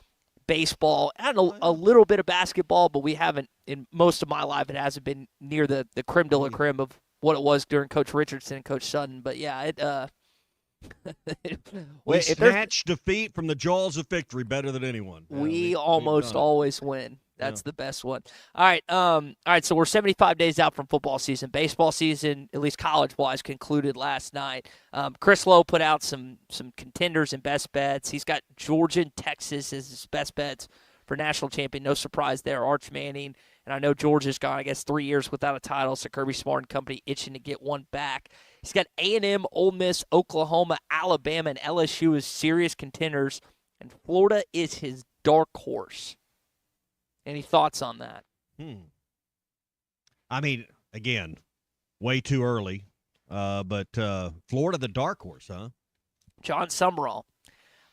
baseball, and a little bit of basketball, but we haven't, in most of my life, it hasn't been near the creme de la creme of what it was during Coach Richardson and Coach Sutton. But yeah, we snatch defeat from the jaws of victory better than anyone. We almost always win. That's the best one. All right. So we're 75 days out from football season. Baseball season, at least college-wise, concluded last night. Chris Lowe put out some contenders and best bets. He's got Georgia and Texas as his best bets for national champion. No surprise there. Arch Manning. And I know Georgia's gone, I guess, 3 years without a title, so Kirby Smart and company itching to get one back. He's got A&M, Ole Miss, Oklahoma, Alabama, and LSU as serious contenders. And Florida is his dark horse. Any thoughts on that? I mean, again, way too early. But Florida, the dark horse, huh? John Summerall.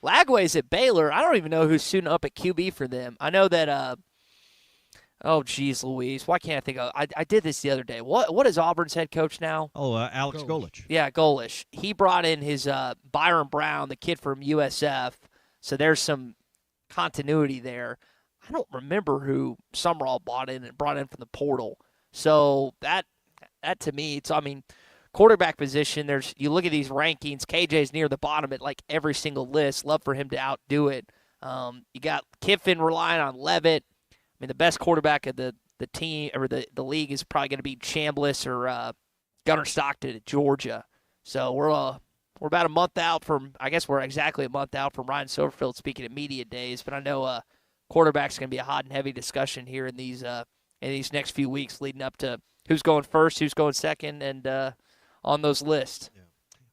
Lagway's at Baylor. I don't even know who's suiting up at QB for them. I know that oh, geez, Louise. Why can't I think of I did this the other day. What is Auburn's head coach now? Oh, Alex Golich. Yeah, Golich. He brought in his Byron Brown, the kid from USF. So there's some continuity there. I don't remember who Summerall brought in from the portal. So that to me, quarterback position, you look at these rankings, KJ's near the bottom at like every single list. Love for him to outdo it. You got Kiffin relying on Levitt. The best quarterback of the team or the league is probably going to be Chambliss or Gunnar Stockton at Georgia. So we're about a month out from, I guess we're exactly a month out from Ryan Silverfield speaking at media days, but I know quarterback's going to be a hot and heavy discussion here in these next few weeks leading up to who's going first, who's going second, and on those lists. Yeah.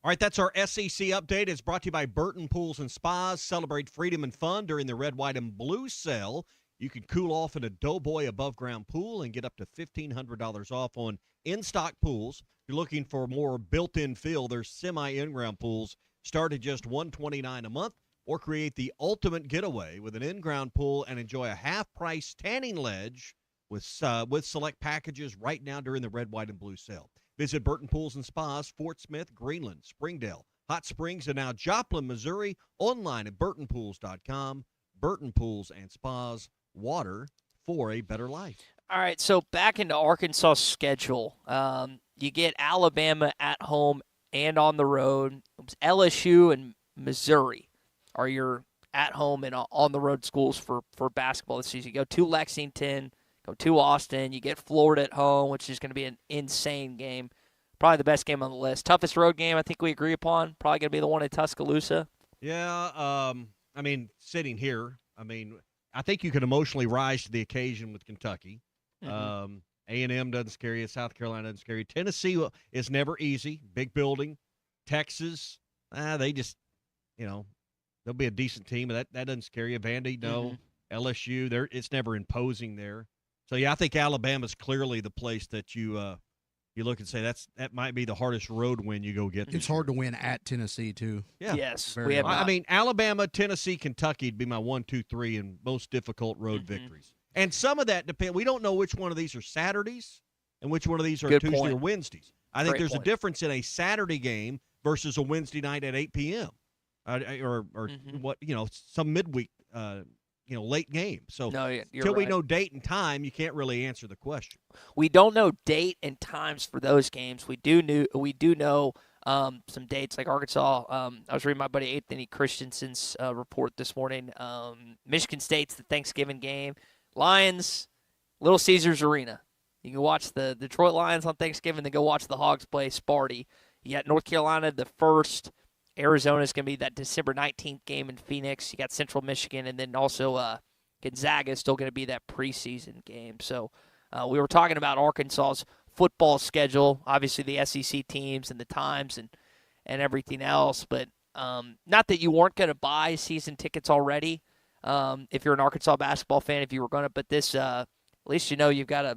All right, that's our SEC update. It's brought to you by Burton Pools and Spas. Celebrate freedom and fun during the red, white, and blue sale. You can cool off in a Doughboy above-ground pool and get up to $1,500 off on in-stock pools. If you're looking for more built-in feel, there's semi-in-ground pools start at just $129 a month, or create the ultimate getaway with an in-ground pool and enjoy a half-price tanning ledge with select packages right now during the red, white, and blue sale. Visit Burton Pools and Spas, Fort Smith, Greenland, Springdale, Hot Springs, and now Joplin, Missouri. Online at burtonpools.com. Burton Pools and Spas, water for a better life. All right, so back into Arkansas' schedule. You get Alabama at home and on the road. LSU and Missouri are your at-home and on-the-road schools for basketball this season. You go to Lexington, go to Austin. You get Florida at home, which is going to be an insane game. Probably the best game on the list. Toughest road game I think we agree upon. Probably going to be the one in Tuscaloosa. Yeah, sitting here, I think you can emotionally rise to the occasion with Kentucky. Mm-hmm. A&M doesn't scare you. South Carolina doesn't scare you. Tennessee is never easy. Big building. Texas, they just, they'll be a decent team. That doesn't scare you. Vandy, no. Mm-hmm. LSU, it's never imposing there. So, yeah, I think Alabama's clearly the place that you look and say that might be the hardest road win you go get. It's hard to win at Tennessee, too. Yeah. Yes. Alabama, Tennessee, Kentucky would be my 1, 2, 3 and most difficult road victories. And some of that depends. We don't know which one of these are Saturdays and which one of these are Tuesday or Wednesdays. I think there's a difference in a Saturday game versus a Wednesday night at 8 p.m. Or what, some midweek, late game. So until we know date and time, you can't really answer the question. We don't know date and times for those games. We do know some dates like Arkansas. I was reading my buddy Anthony Christensen's report this morning. Michigan State's the Thanksgiving game. Lions, Little Caesars Arena. You can watch the Detroit Lions on Thanksgiving, then go watch the Hogs play Sparty. You got North Carolina the first. Arizona's going to be that December 19th game in Phoenix. You got Central Michigan, and then also Gonzaga is still going to be that preseason game. So we were talking about Arkansas's football schedule, obviously the SEC teams and the times and everything else, but not that you weren't going to buy season tickets already. If you're an Arkansas basketball fan, if you were going to, but this, at least you've got a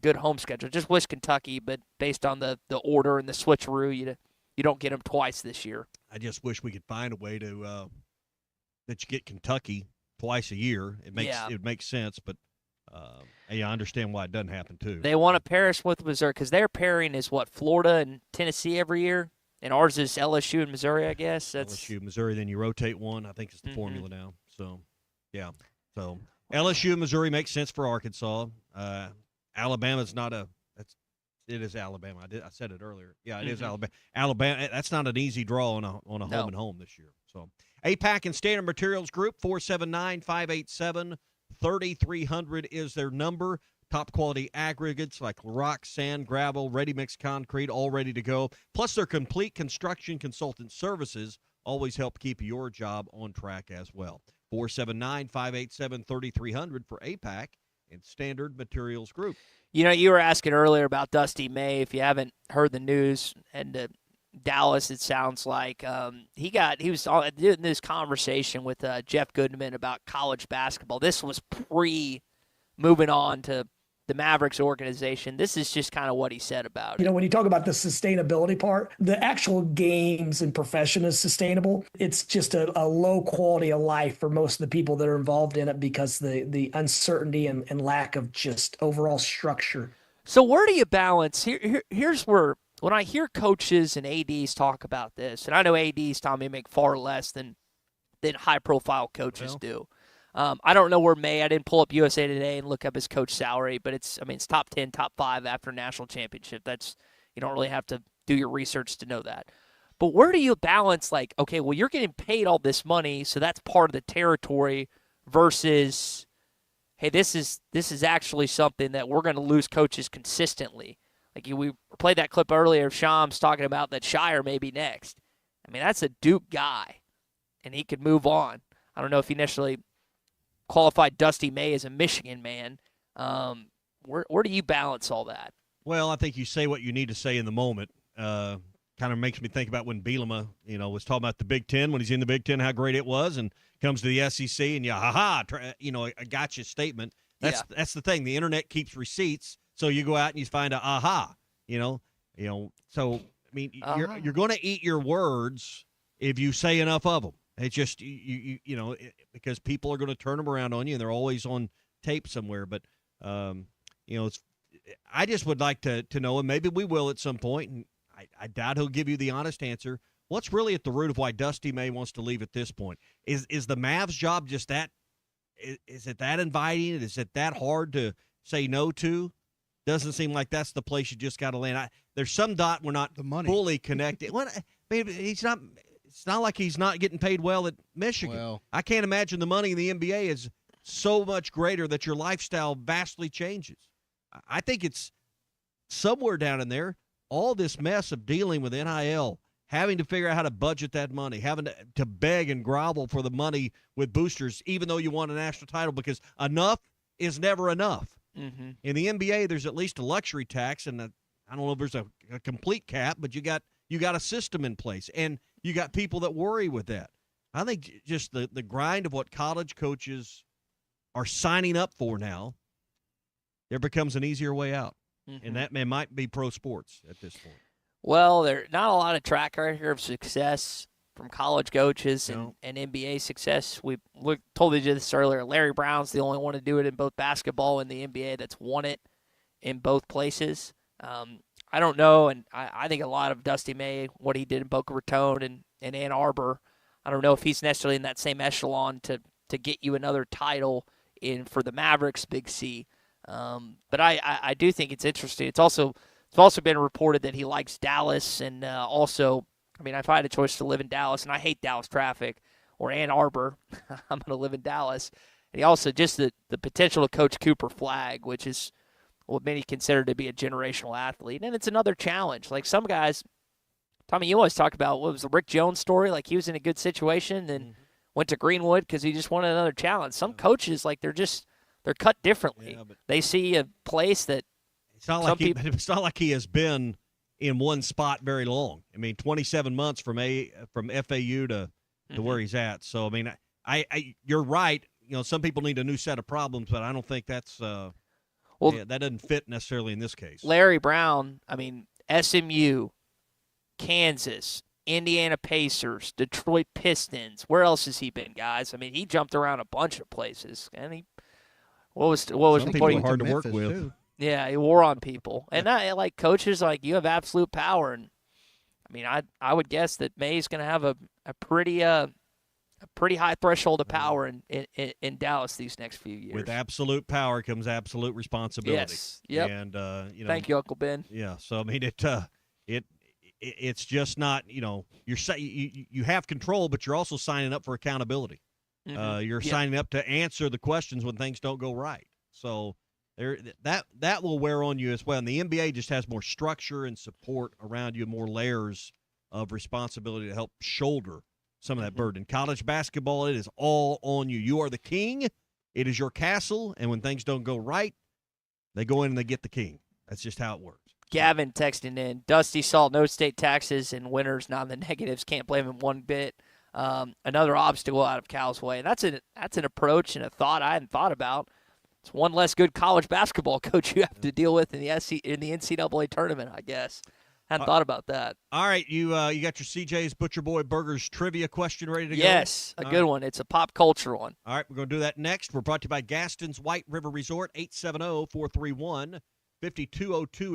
good home schedule. Just wish Kentucky, but based on the order and the switcheroo, you don't get them twice this year. I just wish we could find a way to that you get Kentucky twice a year. It makes sense, but I understand why it doesn't happen too. They want to pair us with Missouri because their pairing is what, Florida and Tennessee every year, and ours is LSU and Missouri. I guess that's LSU, Missouri. Then you rotate one. I think it's the formula now. So. Yeah, so LSU and Missouri makes sense for Arkansas. Alabama's not it is Alabama. I said it earlier. Yeah, it is Alabama. Alabama, that's not an easy draw on a home and home this year. So APAC and Standard Materials Group, 479-587-3300 is their number. Top quality aggregates like rock, sand, gravel, ready-mix concrete, all ready to go. Plus their complete construction consultant services always help keep your job on track as well. 479-587-3300 for APAC and Standard Materials Group. You were asking earlier about Dusty May. If you haven't heard the news, and Dallas, it sounds like he was doing this conversation with Jeff Goodman about college basketball. This was moving on to the Mavericks organization. This is just kind of what he said about it. When you talk about the sustainability part, the actual games and profession is sustainable. It's just a low quality of life for most of the people that are involved in it because the uncertainty and lack of just overall structure. So where do you balance? Here's where, when I hear coaches and ADs talk about this, and I know ADs, Tommy, make far less than than high-profile coaches do. I don't know where I didn't pull up USA Today and look up his coach salary, but it's top 10, top 5 after national championship. You don't really have to do your research to know that. But where do you balance, like, okay, well, you're getting paid all this money, so that's part of the territory, versus, hey, this is actually something that we're going to lose coaches consistently. Like, we played that clip earlier of Shams talking about that Shire may be next. I mean, that's a Duke guy, and he could move on. I don't know if he necessarily qualified Dusty May as a Michigan man. Where do you balance all that? Well, I think you say what you need to say in the moment. Kind of makes me think about when Bielema, was talking about the Big Ten, when he's in the Big Ten, how great it was, and comes to the SEC, and a gotcha statement. That's the thing. The internet keeps receipts, so you go out and you find a aha. So I mean, you're going to eat your words if you say enough of them. It's just because people are going to turn them around on you, and they're always on tape somewhere. But I just would like to know, and maybe we will at some point, and I doubt he'll give you the honest answer. What's really at the root of why Dusty May wants to leave at this point? Is the Mavs job just that? Is it that inviting? Is it that hard to say no to? Doesn't seem like that's the place you just got to land. There's some dot we're not fully connected. Maybe he's not. It's not like he's not getting paid well at Michigan. Well, I can't imagine the money in the NBA is so much greater that your lifestyle vastly changes. I think it's somewhere down in there. All this mess of dealing with NIL, having to figure out how to budget that money, having to beg and grovel for the money with boosters, even though you won a national title, because enough is never enough. Mm-hmm. In the NBA, there's at least a luxury tax, and I don't know if there's a complete cap, but you got a system in place, and you got people that worry with that. I think just the grind of what college coaches are signing up for now, there becomes an easier way out. And that might be pro sports at this point. Well, there's not a lot of track record of success from college coaches and NBA success. We told you this earlier. Larry Brown's the only one to do it in both basketball and the NBA that's won it in both places. I don't know, and I think a lot of Dusty May, what he did in Boca Raton and Ann Arbor, I don't know if he's necessarily in that same echelon to get you another title for the Mavericks, Big C. But I do think it's interesting. It's also been reported that he likes Dallas, and also, I mean, if I had a choice to live in Dallas, and I hate Dallas traffic, or Ann Arbor, I'm going to live in Dallas. And he also just the potential to coach Cooper Flagg, which is what many consider to be a generational athlete. And it's another challenge. Like some guys, Tommy, you always talk about, what was the Rick Jones story? Like he was in a good situation and went to Greenwood because he just wanted another challenge. Some coaches, like they're cut differently. Yeah, they see a place that it's not like he has been in one spot very long. I mean, 27 months from FAU to where he's at. So I mean, I you're right. Some people need a new set of problems, but I don't think that's that doesn't fit necessarily in this case. Larry Brown, I mean, SMU, Kansas, Indiana Pacers, Detroit Pistons. Where else has he been, guys? I mean, he jumped around a bunch of places, and he. What was some people hard to work with? Too. Yeah, he wore on people, and I like coaches. Like you have absolute power, and I mean, I would guess that May's going to have a pretty high threshold of power in Dallas these next few years. With absolute power comes absolute responsibility. Yes. Yep. And thank you, Uncle Ben. Yeah. So I mean, it's just not you have control, but you're also signing up for accountability. You're signing up to answer the questions when things don't go right. So that will wear on you as well. And the NBA just has more structure and support around you, more layers of responsibility to help shoulder some of that burden. College basketball, it is all on you. You are the king. It is your castle. And when things don't go right, they go in and they get the king. That's just how it works. Gavin texting in, Dusty saw no state taxes and winners, not in the negatives. Can't blame him one bit. Another obstacle out of Cal's way. And that's an approach and a thought I hadn't thought about. It's one less good college basketball coach you have to deal with in the NCAA tournament, I guess. Hadn't thought about that. All right, you got your CJ's Butcher Boy Burgers trivia question ready to go? Yes, a good one. It's a pop culture one. All right, we're going to do that next. We're brought to you by Gaston's White River Resort. 870-431-5202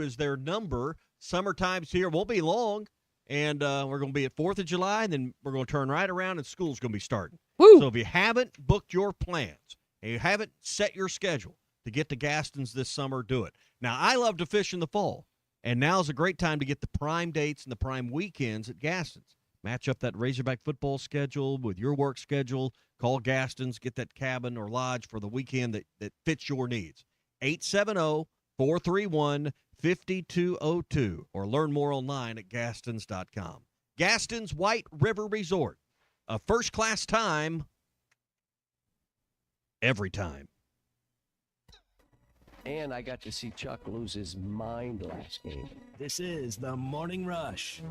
is their number. Summertime's here. Won't be long. And we're going to be at 4th of July, and then we're going to turn right around, and school's going to be starting. Woo! So if you haven't booked your plans and you haven't set your schedule to get to Gaston's this summer, do it. Now, I love to fish in the fall, and now's a great time to get the prime dates and the prime weekends at Gaston's. Match up that Razorback football schedule with your work schedule. Call Gaston's, get that cabin or lodge for the weekend that fits your needs. 870-431-5202 or learn more online at gastons.com. Gaston's White River Resort. A first-class time every time. And I got to see Chuck lose his mind last game. This is the Morning Rush.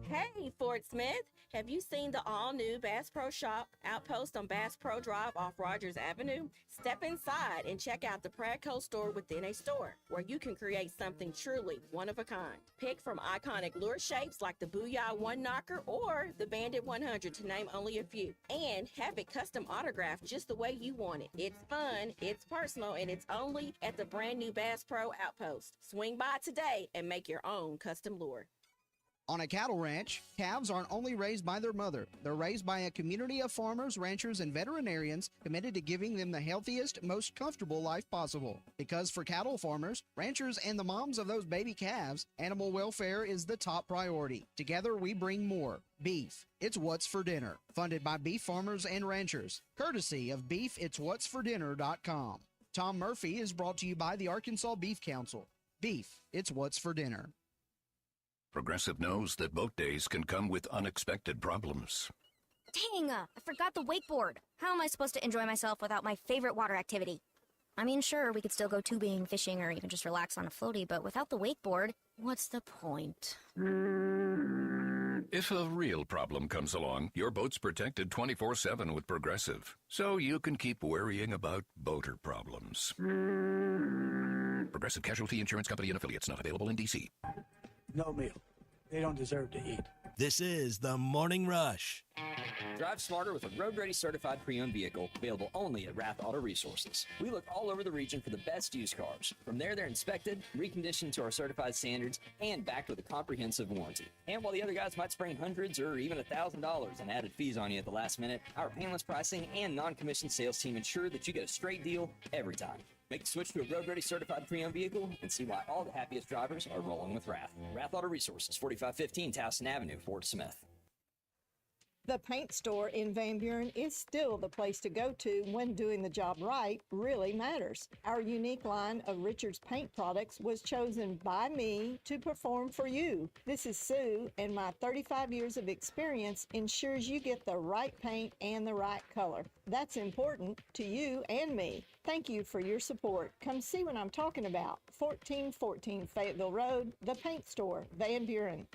Hey, Fort Smith, have you seen the all-new Bass Pro Shop outpost on Bass Pro Drive off Rogers Avenue? Step inside and check out the Pradco store within a store, where you can create something truly one of a kind. Pick from iconic lure shapes like the Booyah One Knocker or the Bandit 100, to name only a few. And have it custom autographed just the way you want it. It's fun, it's personal, and it's only at the brand new Bass Pro outpost. Swing by today and make your own custom lure. On a cattle ranch, calves aren't only raised by their mother. They're raised by a community of farmers, ranchers, and veterinarians committed to giving them the healthiest, most comfortable life possible. Because for cattle farmers, ranchers, and the moms of those baby calves, animal welfare is the top priority. Together, we bring more. Beef, It's What's for Dinner. Funded by beef farmers and ranchers. Courtesy of beefitswhatsfordinner.com. Tom Murphy is brought to you by the Arkansas Beef Council. Beef, It's What's for Dinner. Progressive knows that boat days can come with unexpected problems. Dang, I forgot the wakeboard. How am I supposed to enjoy myself without my favorite water activity? I mean, sure, we could still go tubing, fishing, or even just relax on a floaty, but without the wakeboard, what's the point? If a real problem comes along, your boat's protected 24/7 with Progressive, so you can keep worrying about boater problems. Progressive Casualty Insurance Company and Affiliates, not available in D.C. No meal. They don't deserve to eat. This is the Morning Rush. Drive smarter with a road-ready certified pre-owned vehicle available only at Rath Auto Resources. We look all over the region for the best used cars. From there, they're inspected, reconditioned to our certified standards, and backed with a comprehensive warranty. And while the other guys might spring hundreds or even $1,000 in added fees on you at the last minute, our painless pricing and non-commissioned sales team ensure that you get a straight deal every time. Make the switch to a road-ready certified pre-owned vehicle and see why all the happiest drivers are rolling with Rath. Rath Auto Resources, 4515 Towson Avenue, Fort Smith. The paint store in Van Buren is still the place to go to when doing the job right really matters. Our unique line of Richards paint products was chosen by me to perform for you. This is Sue, and my 35 years of experience ensures you get the right paint and the right color. That's important to you and me. Thank you for your support. Come see what I'm talking about. 1414 Fayetteville Road, the paint store, Van Buren.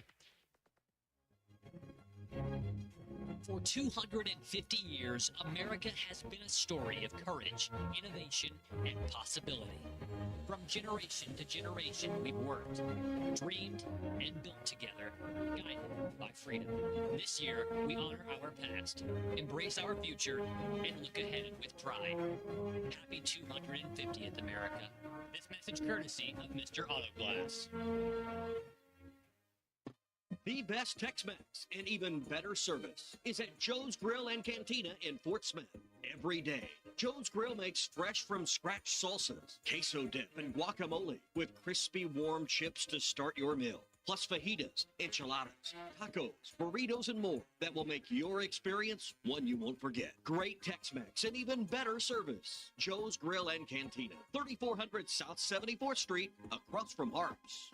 For 250 years, America has been a story of courage, innovation, and possibility. From generation to generation, we've worked, dreamed, and built together, guided by freedom. This year, we honor our past, embrace our future, and look ahead with pride. Happy 250th, America. This message courtesy of Mr. Autoglass. The best Tex-Mex and even better service is at Joe's Grill and Cantina in Fort Smith. Every day, Joe's Grill makes fresh from scratch salsas, queso dip, and guacamole with crispy warm chips to start your meal. Plus fajitas, enchiladas, tacos, burritos, and more that will make your experience one you won't forget. Great Tex-Mex and even better service. Joe's Grill and Cantina, 3400 South 74th Street, across from Harps.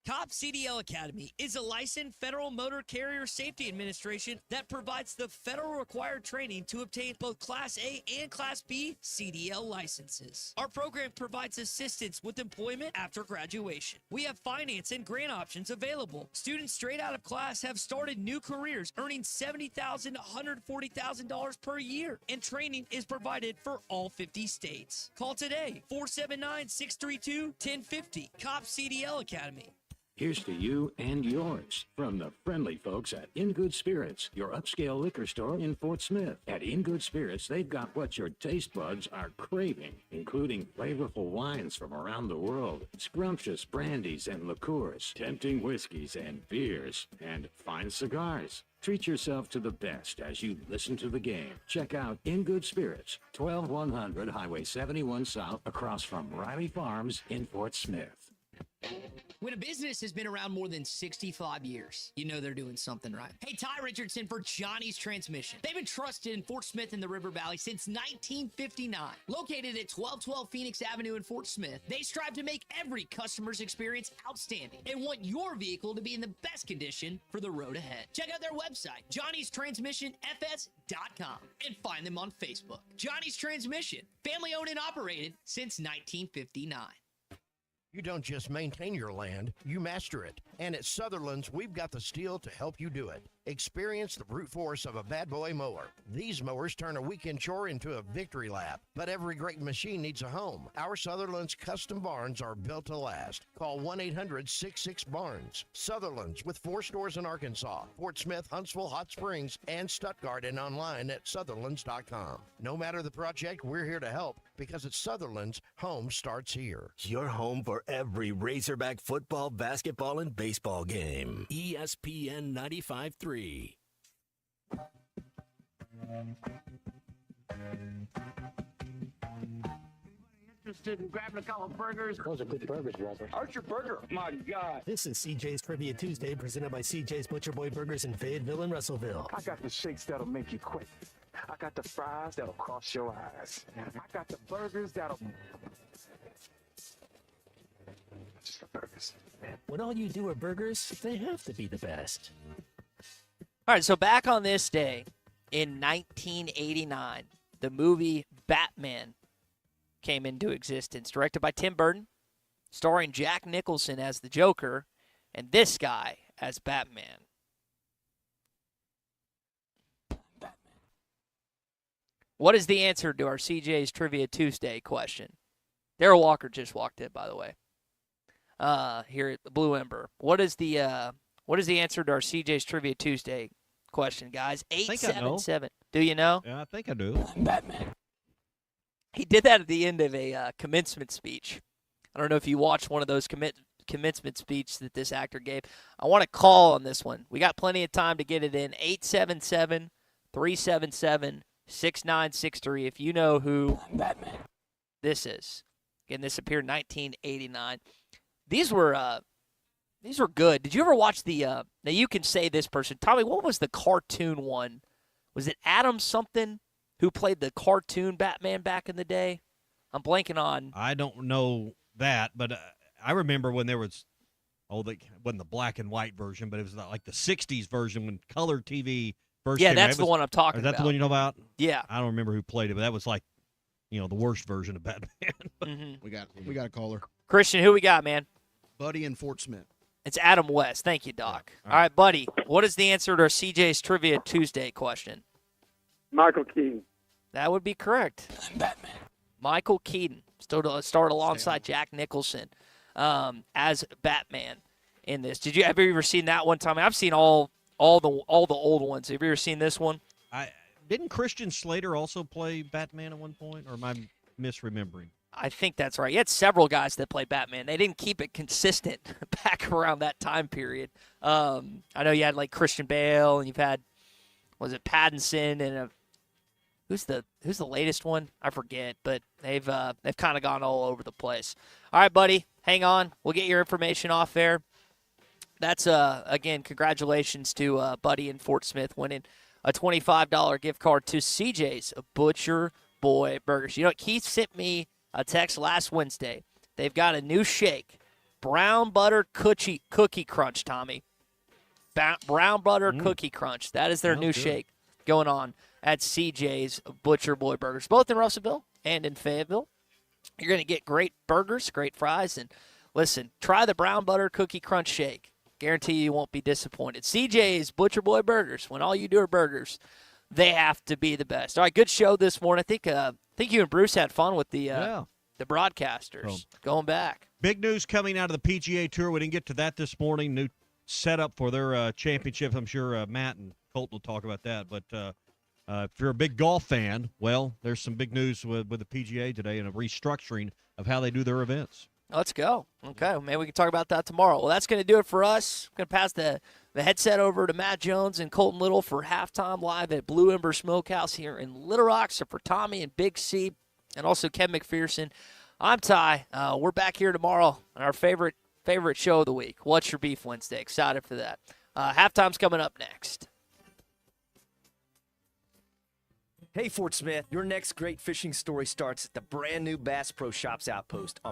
COP CDL Academy is a licensed Federal Motor Carrier Safety Administration that provides the federal required training to obtain both Class A and Class B CDL licenses. Our program provides assistance with employment after graduation. We have finance and grant options available. Students straight out of class have started new careers earning $70,000 to $140,000 per year, and training is provided for all 50 states. Call today, 479-632-1050, COP CDL Academy. Here's to you and yours from the friendly folks at In Good Spirits, your upscale liquor store in Fort Smith. At In Good Spirits, they've got what your taste buds are craving, including flavorful wines from around the world, scrumptious brandies and liqueurs, tempting whiskeys and beers, and fine cigars. Treat yourself to the best as you listen to the game. Check out In Good Spirits, 12100 Highway 71 South, across from Riley Farms in Fort Smith. When a business has been around more than 65 years, you know they're doing something right. Hey, Ty Richardson for Johnny's Transmission. They've been trusted in Fort Smith and the River Valley since 1959. Located at 1212 Phoenix Avenue in Fort Smith, they strive to make every customer's experience outstanding and want your vehicle to be in the best condition for the road ahead. Check out their website, johnnystransmissionfs.com, and find them on Facebook. Johnny's Transmission, family owned and operated since 1959. You don't just maintain your land, you master it. And at Sutherland's, we've got the steel to help you do it. Experience the brute force of a bad boy mower. These mowers turn a weekend chore into a victory lap. But every great machine needs a home. Our Sutherland's custom barns are built to last. Call 1-800-66-BARNS. Sutherland's with 4 stores in Arkansas, Fort Smith, Huntsville, Hot Springs, and Stuttgart, and online at Sutherlands.com. No matter the project, we're here to help, because at Sutherland's, home starts here. Your home for every Razorback football, basketball, and baseball game. ESPN 95.3. Interested in grabbing a couple of burgers? Those are good burgers, Walter. Archer Burger, my God. This is CJ's Trivia Tuesday, presented by CJ's Butcher Boy Burgers in Fayetteville and Russellville. I got the shakes that'll make you quit. I got the fries that'll cross your eyes. I got the burgers that'll... Just the burgers. When all you do are burgers, they have to be the best. All right, so back on this day in 1989, the movie Batman came into existence, directed by Tim Burton, starring Jack Nicholson as the Joker, and this guy as Batman. What is the answer to our CJ's Trivia Tuesday question? Darrell Walker just walked in, by the way. Here at the Blue Ember. What is the answer to our CJ's Trivia Tuesday question, guys? 877. Do you know? Yeah, I think I do. Batman. He did that at the end of a commencement speech. I don't know if you watched one of those commencement speeches that this actor gave. I want to call on this one. We got plenty of time to get it in. 877-377-6963. If you know who Batman this is. Again, this appeared in 1989. These were good. Did you ever watch the now you can say this person. Tommy, what was the cartoon one? Was it Adam something who played the cartoon Batman back in the day? I'm blanking on. I don't know that, but I remember when there was, wasn't the black and white version, but it was like the 60s version when color TV first came out. Yeah, that's the one I'm talking about. Is that the one you know about? Yeah. I don't remember who played it, but that was like, the worst version of Batman. Mm-hmm. We got a caller. Christian, who we got, man? Buddy in Fort Smith. It's Adam West. Thank you, Doc. All right, buddy. What is the answer to our CJ's Trivia Tuesday question? Michael Keaton. That would be correct. Batman. Michael Keaton starred alongside Jack Nicholson as Batman in this. Have you ever seen that one, Tommy? I've seen all the old ones. Have you ever seen this one? Didn't Christian Slater also play Batman at one point, or am I misremembering? I think that's right. You had several guys that played Batman. They didn't keep it consistent back around that time period. I know you had like Christian Bale, and you've had, was it Pattinson, and who's the latest one? I forget, but they've kind of gone all over the place. All right, buddy, hang on. We'll get your information off there. That's again, congratulations to Buddy in Fort Smith winning a $25 gift card to CJ's Butcher Boy Burgers. You know what? Keith sent me a text last Wednesday. They've got a new shake, brown butter cookie crunch, Tommy. Brown butter cookie crunch. That is their new shake going on at CJ's Butcher Boy Burgers, both in Russellville and in Fayetteville. You're going to get great burgers, great fries, and listen, try the brown butter cookie crunch shake. Guarantee you won't be disappointed. CJ's Butcher Boy Burgers. When all you do are burgers, they have to be the best. All right, good show this morning. I think you and Bruce had fun with the broadcasters going back. Big news coming out of the PGA Tour. We didn't get to that this morning. New setup for their championship. I'm sure Matt and Colt will talk about that. But if you're a big golf fan, well, there's some big news with the PGA today and a restructuring of how they do their events. Let's go. Okay, well, maybe we can talk about that tomorrow. Well, that's going to do it for us. I'm going to pass the headset over to Matt Jones and Colton Little for halftime live at Blue Ember Smokehouse here in Little Rock. So for Tommy and Big C and also Ken McPherson, I'm Ty. We're back here tomorrow on our favorite show of the week, What's Your Beef Wednesday. Excited for that. Halftime's coming up next. Hey, Fort Smith, your next great fishing story starts at the brand new Bass Pro Shops Outpost on